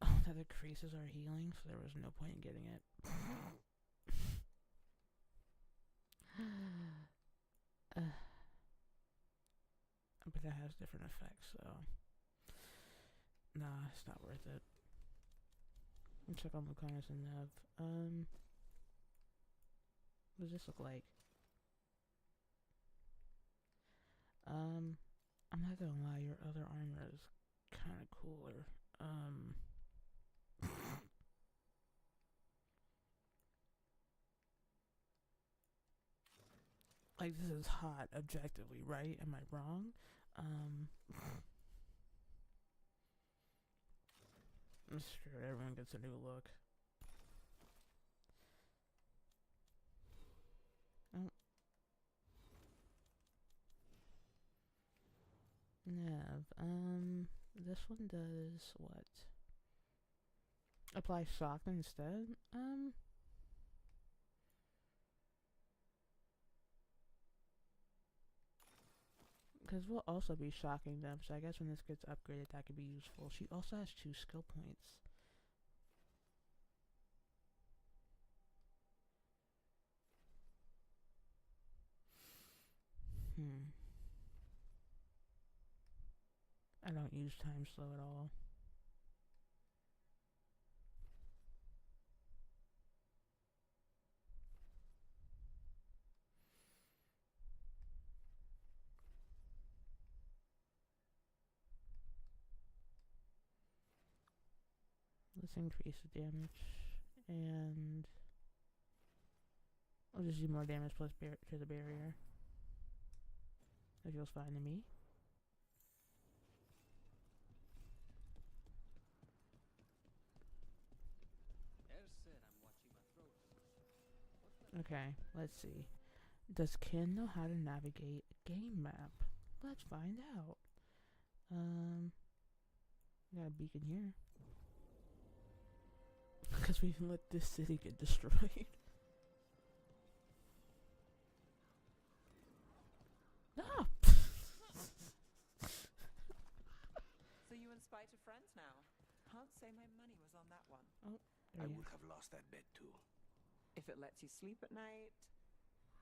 Oh, that increases our healing, so there was no point in getting it. But that has different effects, so... Nah, it's not worth it. Let's check on Lucanus and Nev. What does this look like? I'm not gonna lie, your other armor is kind of cooler. Like, this is hot, objectively, right? Am I wrong? Screw it, everyone gets a new look. Oh. Nev, this one does what? Apply shock instead? Because we'll also be shocking them, so I guess when this gets upgraded, that could be useful. She also has 2 skill points. I don't use time slow at all. Let's increase the damage. And I'll just do more damage plus to the barrier. That feels fine to me. Okay, let's see. Does Ken know how to navigate a game map? Let's find out. Got a beacon here. Because we even let this city get destroyed. Ah! So you and Spite are friends now? Can't say my money was on that one. Oh, I there he would is. have lost that bet too. If it lets you sleep at night.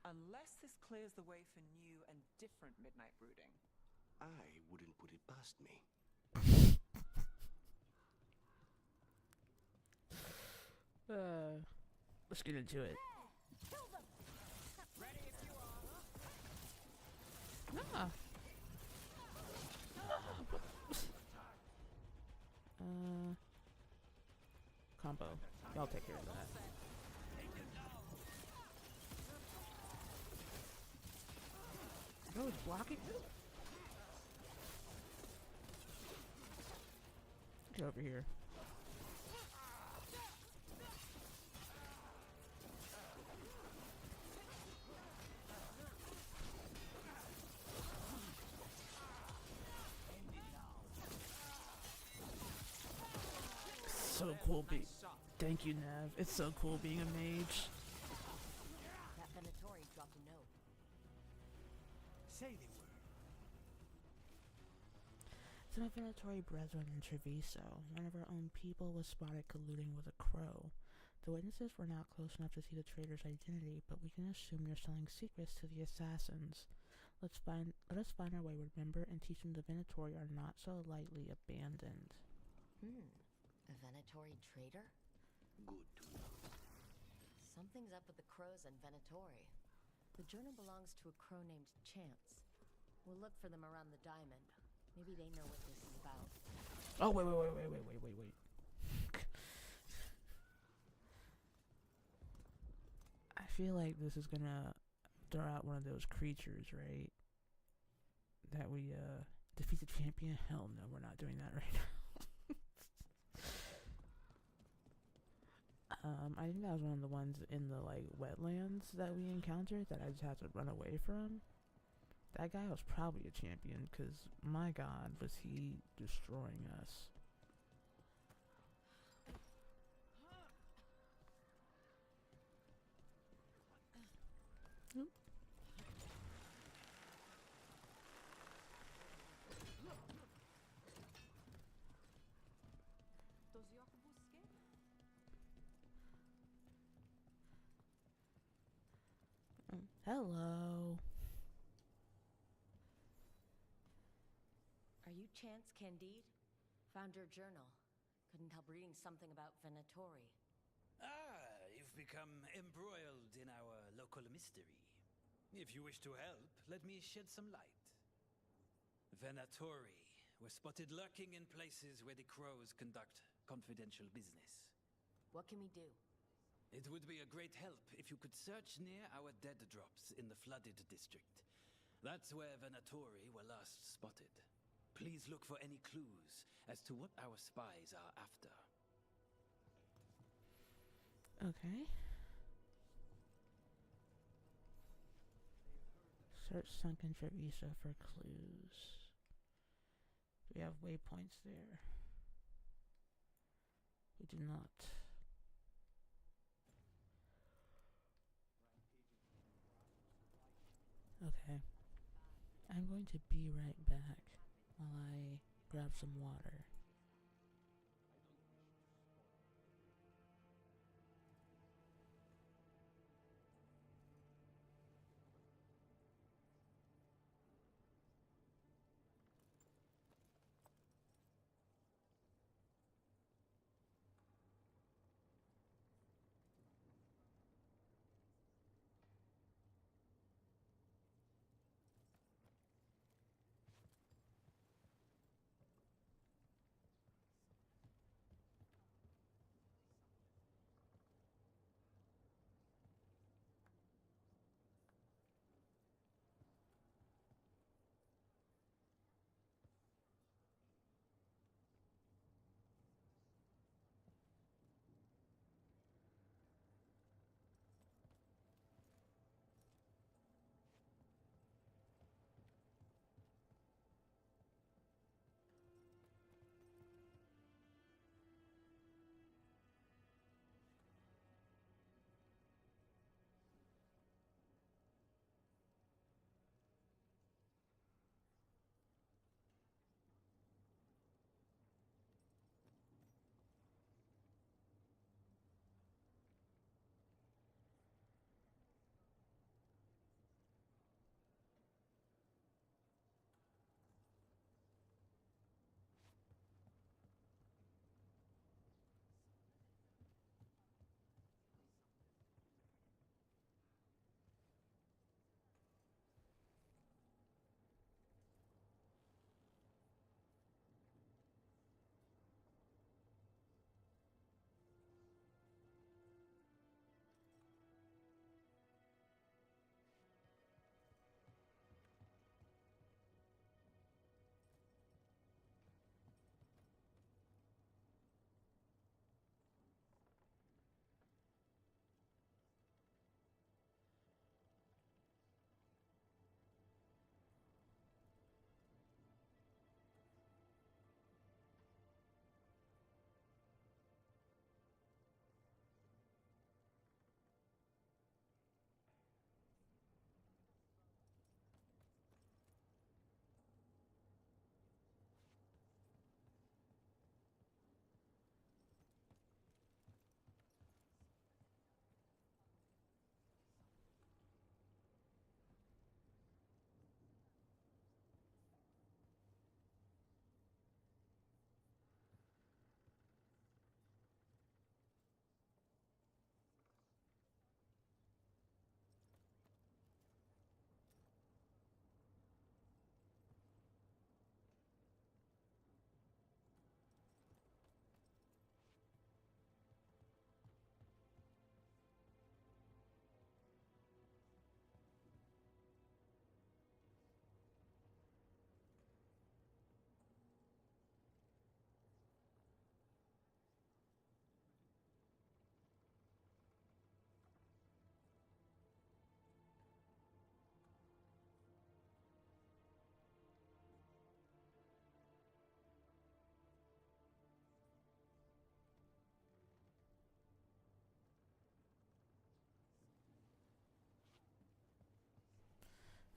Unless this clears the way for new and different midnight brooding. I wouldn't put it past me. Let's get into it. Ready if you are. Ah! Combo. I'll take care of that. Oh, it's blocking? Get over here. So cool being. Thank you, Nev. It's so cool being a mage. That Venatori dropped a note. Say the word. Some Veilguard brethren in Treviso. One of our own people was spotted colluding with a crow. The witnesses were not close enough to see the traitor's identity, but we can assume you're selling secrets to the assassins. Let us find our wayward member and teach them the Veilguard are not so lightly abandoned. A Venatori traitor? Good to know. Something's up with the crows and Venatori. The journal belongs to a crow named Chance. We'll look for them around the diamond. Maybe they know what this is about. Oh, wait. I feel like this is gonna throw out one of those creatures, right? That we, defeat the champion? Hell no, we're not doing that right now. I think that was one of the ones in the, like, wetlands that we encountered that I just had to run away from. That guy was probably a champion, because, my god, was he destroying us. Hello. Are you Chance Candide? Found your journal. Couldn't help reading something about Venatori. Ah, you've become embroiled in our local mystery. If you wish to help, let me shed some light. Venatori were spotted lurking in places where the crows conduct confidential business. What can we do? It would be a great help if you could search near our dead drops in the flooded district. That's where Venatori were last spotted. Please look for any clues as to what our spies are after. Okay. Search Sunken Treviso for clues. Do we have waypoints there? We do not. Okay. I'm going to be right back while I grab some water.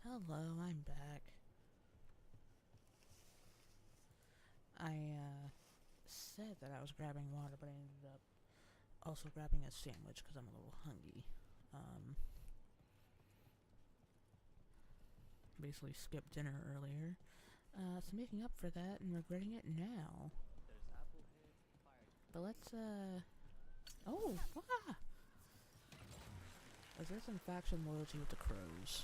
Hello, I'm back. I said that I was grabbing water, but I ended up also grabbing a sandwich because I'm a little hungry. Basically skipped dinner earlier. So making up for that and regretting it now. But let's, oh, ah! Is there some faction loyalty with the crows?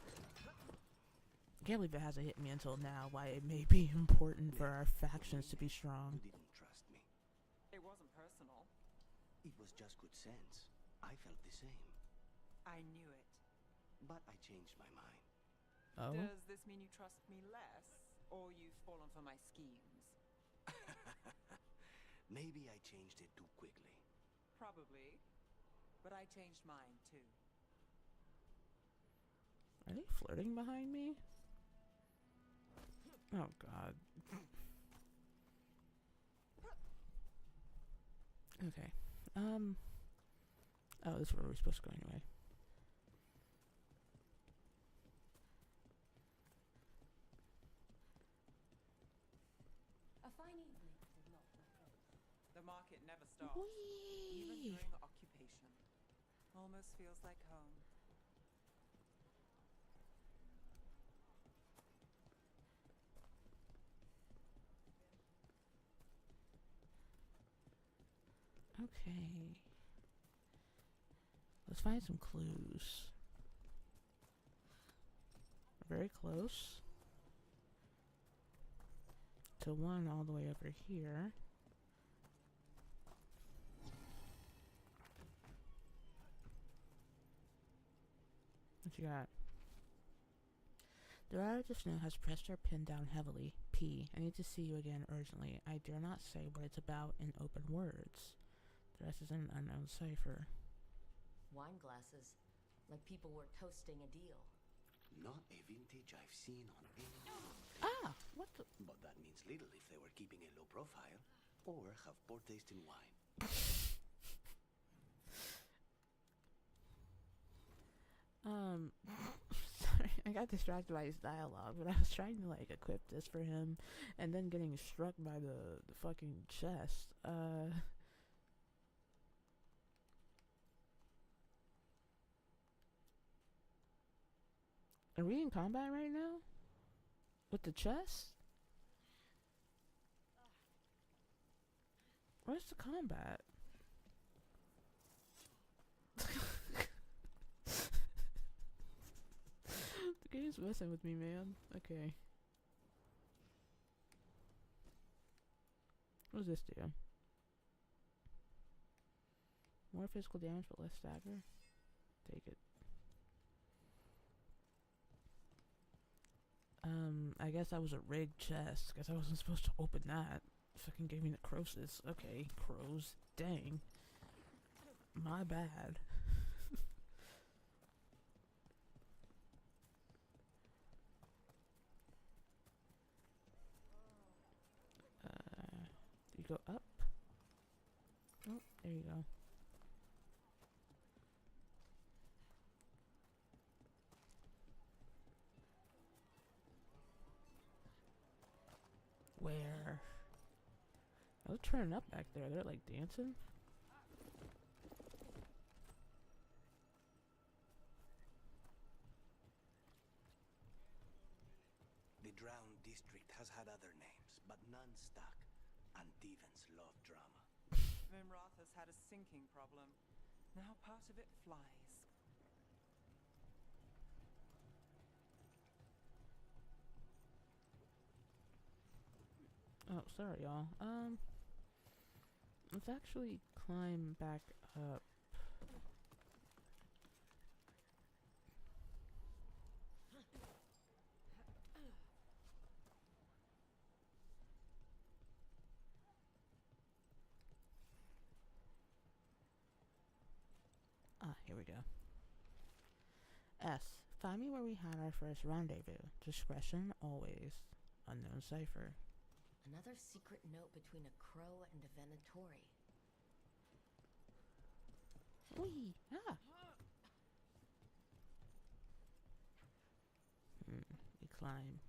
I can't believe it hasn't hit me until now why it may be important for our factions to be strong. You didn't trust me. It wasn't personal. It was just good sense. I felt the same. I knew it. But I changed my mind. Oh? Does this mean you trust me less, or you've fallen for my schemes? Maybe I changed it too quickly. Probably. But I changed mine, too. Are they flirting behind me? Oh god. Okay. Oh, this is where we're supposed to go anyway. A fine evening, is it not, my friend? The market never stops, even Whee! during occupation. Almost feels like home. Okay. Let's find some clues. We're very close to one all the way over here. What you got? The rider just now has pressed her pin down heavily. P. I need to see you again urgently. I dare not say what it's about in open words. The rest is an unknown cipher. Wine glasses, like people were toasting a deal. Not a vintage I've seen on any. Ah! What the? But that means little if they were keeping a low profile or have poor taste in wine. Sorry, I got distracted by his dialogue, but I was trying to like equip this for him, and then getting struck by the fucking chest. Are we in combat right now? With the chest? Where's the combat? The game's messing with me, man. Okay. What does this do? More physical damage but less stagger? Take it. I guess that was a rigged chest. Guess I wasn't supposed to open that. Fucking gave me necrosis. Okay, crows. Dang. My bad. You go up? Oh, there you go. Where? I was turning up back there. They're like dancing. The Drowned District has had other names, but none stuck. And Devons love drama. Vimroth has had a sinking problem. Now part of it flies. Oh, sorry, y'all. Let's actually climb back up. Ah, here we go. S. Find me where we had our first rendezvous. Discretion, always. Unknown cipher. Another secret note between a crow and a Venatori. Wee! Ah! climb.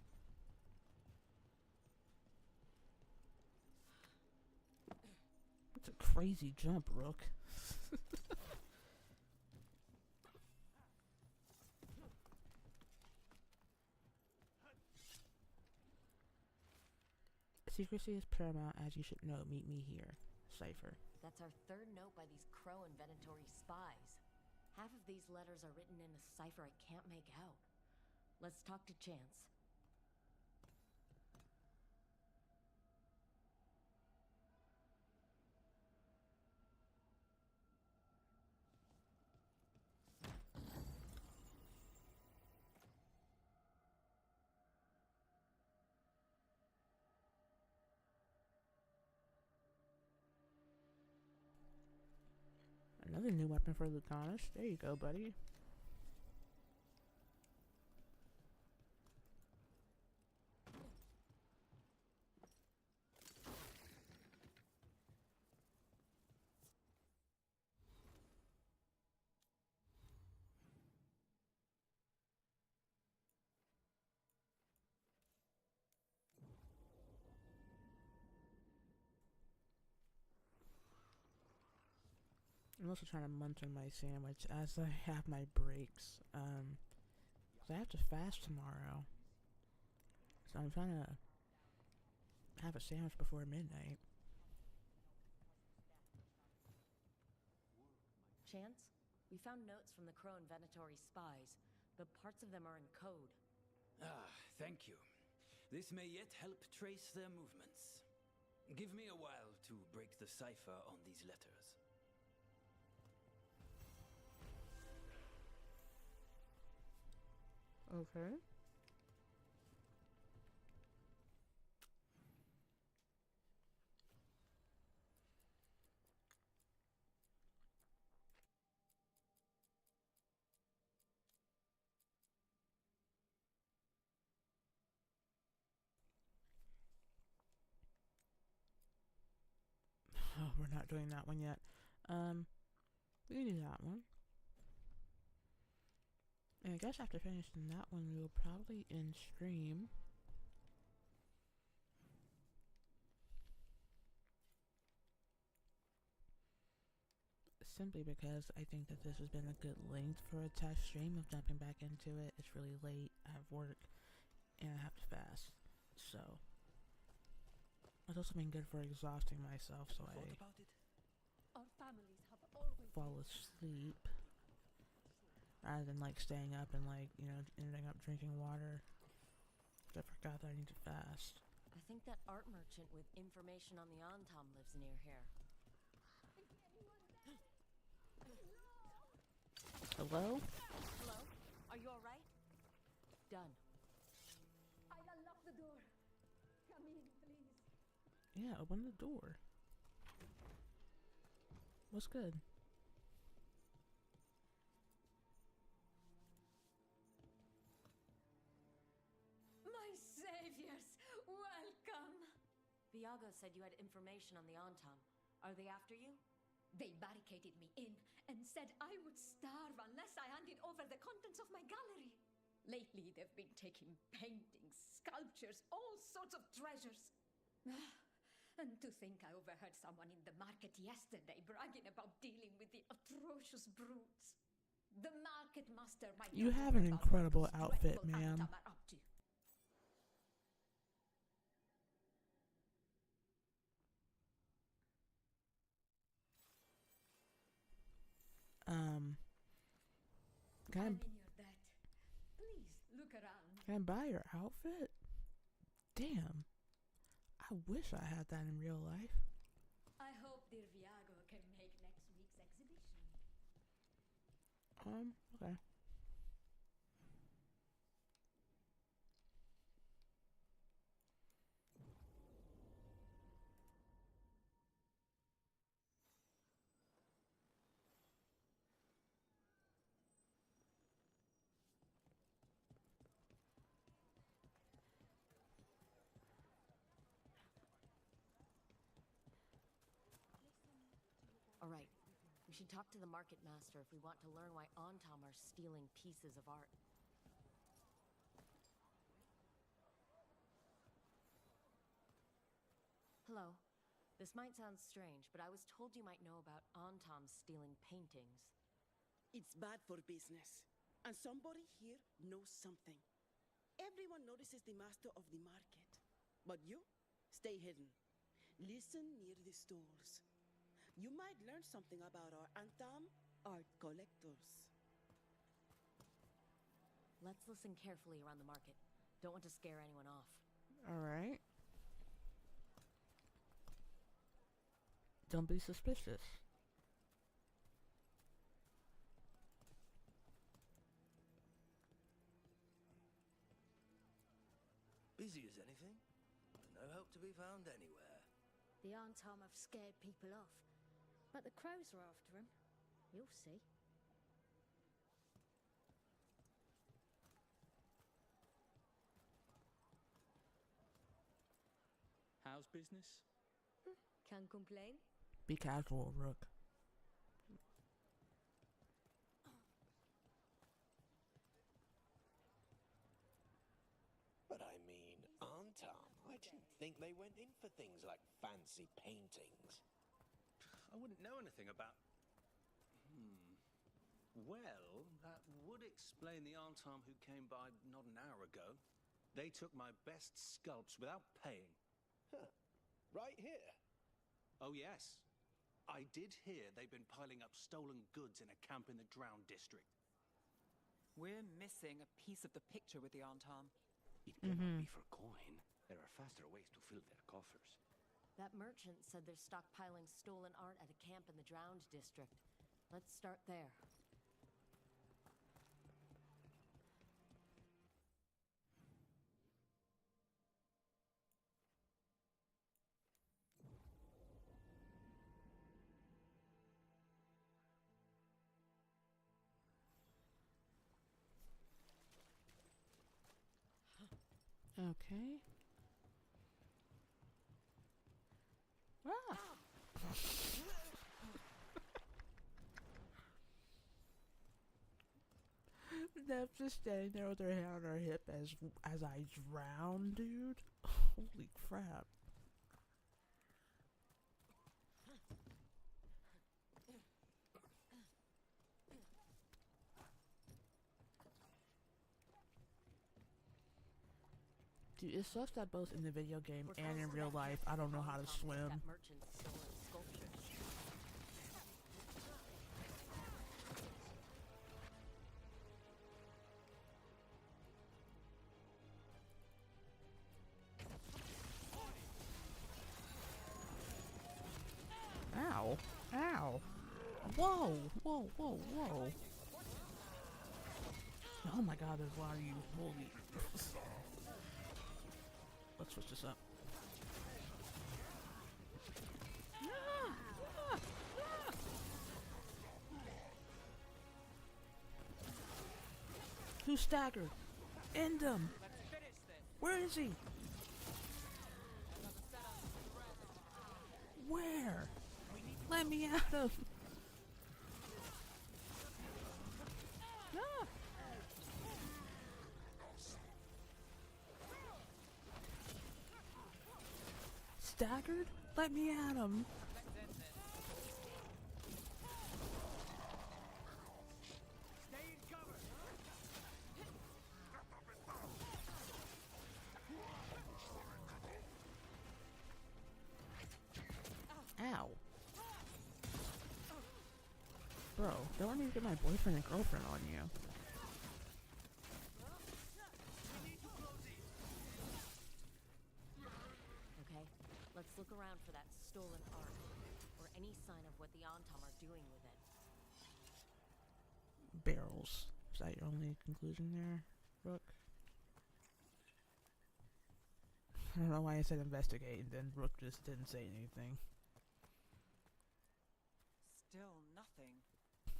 That's a crazy jump, Rook. Secrecy is paramount, as you should know. Meet me here. Cipher. That's our third note by these Crow and Venatori spies. Half of these letters are written in a cipher I can't make out. Let's talk to Chance. Another new weapon for Lucanus. There you go, buddy. I'm also trying to munch on my sandwich as I have my breaks. 'Cause I have to fast tomorrow. So I'm trying to have a sandwich before midnight. Chance, we found notes from the Crow and Venatori spies, but parts of them are in code. Ah, thank you. This may yet help trace their movements. Give me a while to break the cipher on these letters. Okay. Oh, we're not doing that one yet. We can do that one. And I guess after finishing that one, we'll probably end stream. Simply because I think that this has been a good length for a test stream of jumping back into it. It's really late. I have work and I have to fast. So it's also been good for exhausting myself, so I Our families have always fall asleep rather than like staying up and like, you know, ending up drinking water. I forgot that I need to fast. I think that art merchant with information on the Antom lives near here. Hello? Hello? Are you alright? Done. I'll unlock the door. Come in, please. Yeah, open the door. What's good? My saviors, welcome. Viago said you had information on the Antom. Are they after you? They barricaded me in and said I would starve unless I handed over the contents of my gallery. Lately, they've been taking paintings, sculptures, all sorts of treasures. And to think I overheard someone in the market yesterday bragging about dealing with the atrocious brutes. The market master might You know have an about incredible what those outfit, dreadful ma'am. Antam are up to. Can I'm in your debt. Please look around. can I buy your outfit? Damn. I wish I had that in real life. I hope dear Viago can make next week's exhibition. Okay. All right. We should talk to the market master if we want to learn why Antom are stealing pieces of art. Hello. This might sound strange, but I was told you might know about Antom stealing paintings. It's bad for business. And somebody here knows something. Everyone notices the master of the market. But you, stay hidden. Listen near the stores. You might learn something about our Antom art collectors. Let's listen carefully around the market. Don't want to scare anyone off. All right. Don't be suspicious. Busy as anything. No help to be found anywhere. The Antom have scared people off, but the crows are after him. You'll see. How's business? Can't complain. Be casual, Rook. But I mean, Antom, I didn't think they went in for things like fancy paintings. I wouldn't know anything about... Well, that would explain the Antom who came by not an hour ago. They took my best sculpts without paying. Huh. Right here. Oh, yes. I did hear they've been piling up stolen goods in a camp in the Drowned district. We're missing a piece of the picture with the Antom. It cannot be for coin. There are faster ways to fill their coffers. That merchant said they're stockpiling stolen art at a camp in the Drowned district. Let's start there. Okay. Ah. Nev just standing there with her hand on her hip as I drown, dude. Holy crap. Dude, it sucks that both in the video game and in real life, I don't know how to swim. That merchant's stolen sculptures. Ow. Ow. Whoa. Whoa, whoa, whoa. Oh my god, there's a lot of you. Holy. Let's switch this up. Who's staggered? End him! Where is he? Where? Let me at him! Ah. Staggered? Let me at him! Ow. Bro, don't let me get my boyfriend and girlfriend on you. Okay, let's look around for that stolen art, or any sign of what the Antom are doing with it. Barrels. Is that your only conclusion there, Rook? I don't know why I said investigate and then Rook just didn't say anything. Still nothing.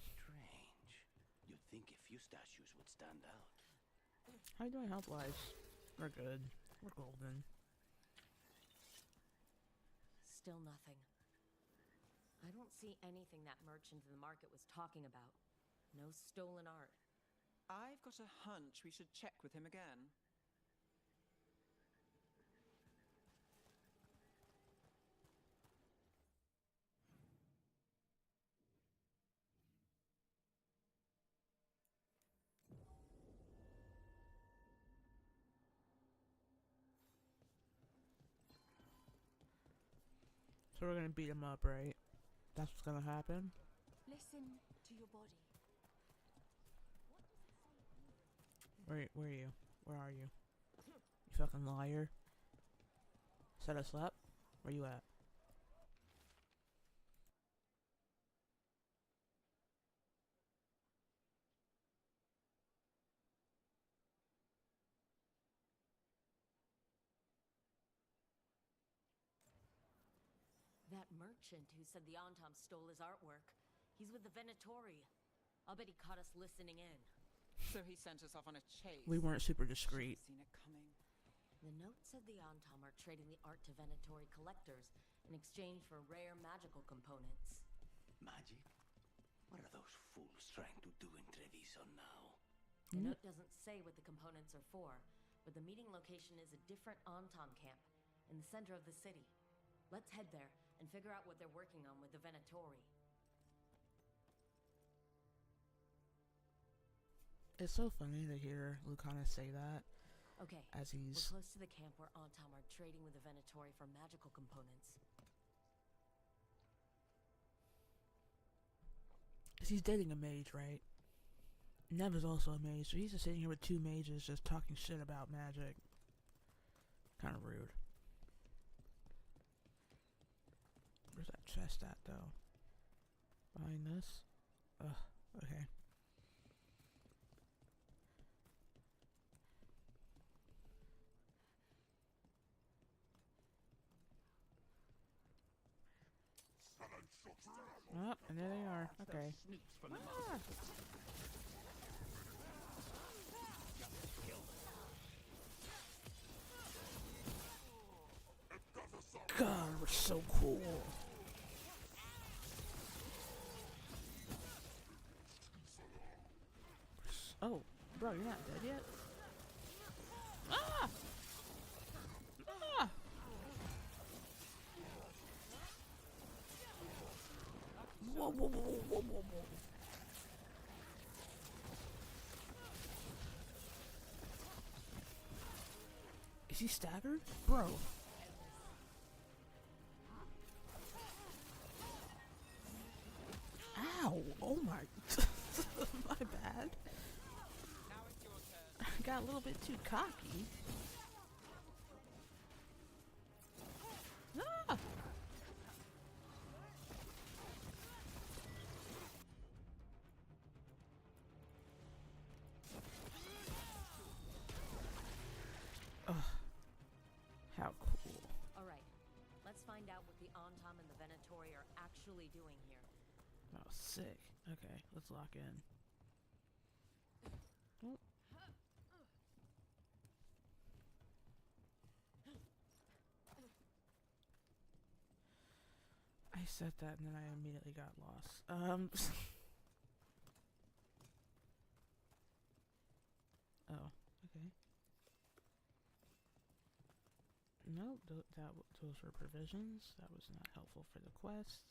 Strange. You'd think a few statues would stand out. How you doing health-wise? We're good. We're golden. Still nothing. I don't see anything that merchant in the market was talking about. No stolen art. I've got a hunch we should check with him again. So we're gonna beat him up, right? That's what's gonna happen? Listen to your body. Where are you? Where are you? You fucking liar. Set us up? Where you at? That merchant who said the Antom stole his artwork. He's with the Venatori. I'll bet he caught us listening in. So he sent us off on a chase. We weren't super discreet. Seen it coming. The note said the Antom are trading the art to Venatori collectors in exchange for rare magical components. Magic? What are those fools trying to do in Treviso now? The note doesn't say what the components are for, but the meeting location is a different Antom camp in the center of the city. Let's head there and figure out what they're working on with the Venatori. It's so funny to hear Lucana say that. Okay, as we're he's close to the camp where Antom are trading with the Venatori for magical components. Cause he's dating a mage, right? Nev is also a mage, so he's just sitting here with two mages just talking shit about magic. Kind of rude. Where's that chest at, though? Behind this? Ugh, okay. Oh, and there they are. Okay. Ah! God, we're so cool. Oh, bro, you're not dead yet? Ah! Ah! Whoa, whoa, whoa, whoa, whoa, whoa. Is he staggered? Bro. Ow! Oh my... my bad. Now it's your turn. I got a little bit too cocky. Ah! Ugh. How cool. Alright, let's find out what the Antom and the Venatori are actually doing here. Oh, sick. Okay, let's lock in. Oh. I said that and then I immediately got lost. Oh, okay. No, those were provisions. That was not helpful for the quest.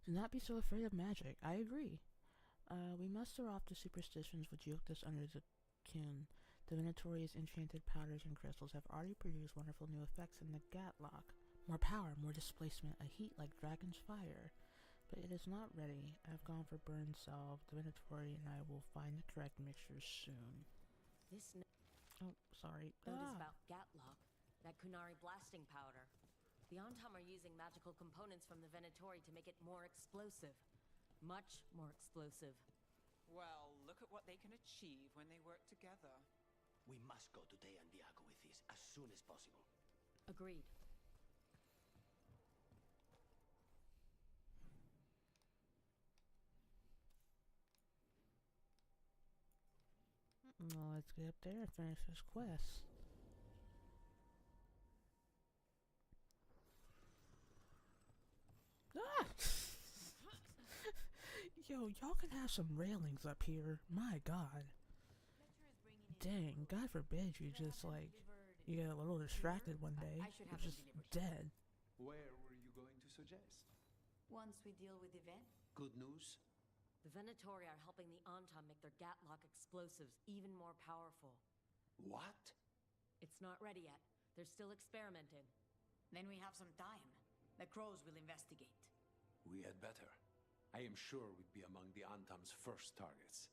Do not be so afraid of magic. I agree. We muster off the superstitions which yoked us under the kin. The Venatori's enchanted powders and crystals have already produced wonderful new effects in the Gatlock. More power, more displacement, a heat like dragon's fire. But it is not ready. I have gone for burn salve. The Venatori and I will find the correct mixtures soon. This Oh, sorry. note is about Gatlock, that Kunari blasting powder. The Antom are using magical components from the Venatori to make it more explosive. Much more explosive. Well, look at what they can achieve when they work together. We must go to Deandiago with this as soon as possible. Agreed. Well, let's get up there and finish this quest. Ah! Yo, y'all can have some railings up here. My God. Dang, God forbid you just like, you get a little distracted one day. You're just dead. Where were you going to suggest? Once we deal with the vent. Good news? The Venatori are helping the Anton make their Gatlock explosives even more powerful. What? It's not ready yet. They're still experimenting. Then we have some time. The crows will investigate. We had better. I am sure we'd be among the Antam's first targets.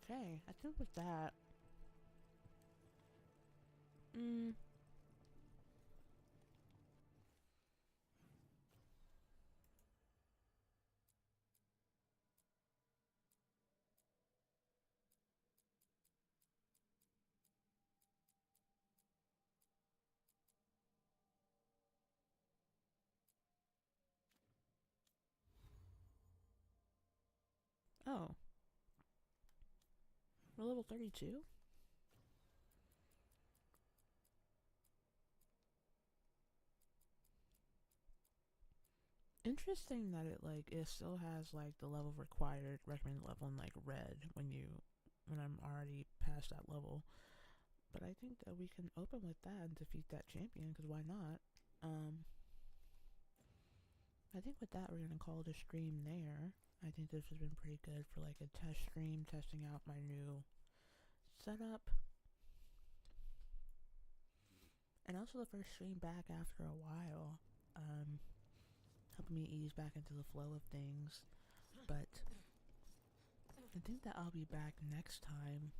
Okay, I think with that... Oh. We're level 32? Interesting that it still has like the level required, recommended level in like red when I'm already past that level. But I think that we can open with that and defeat that champion, because why not? I think with that we're gonna call it a stream there. I think this has been pretty good for like a test stream, testing out my new setup. And also the first stream back after a while. Helping me ease back into the flow of things. But I think that I'll be back next time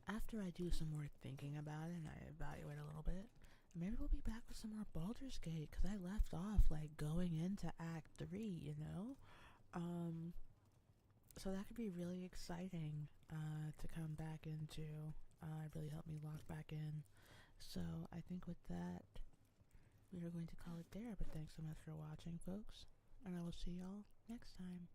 after I do some more thinking about it and I evaluate a little bit. Maybe we'll be back with some more Baldur's Gate, because I left off like going into Act 3, you know? So that could be really exciting to come back into. It really helped me lock back in. So I think with that, we are going to call it there. But thanks so much for watching, folks. And I will see y'all next time.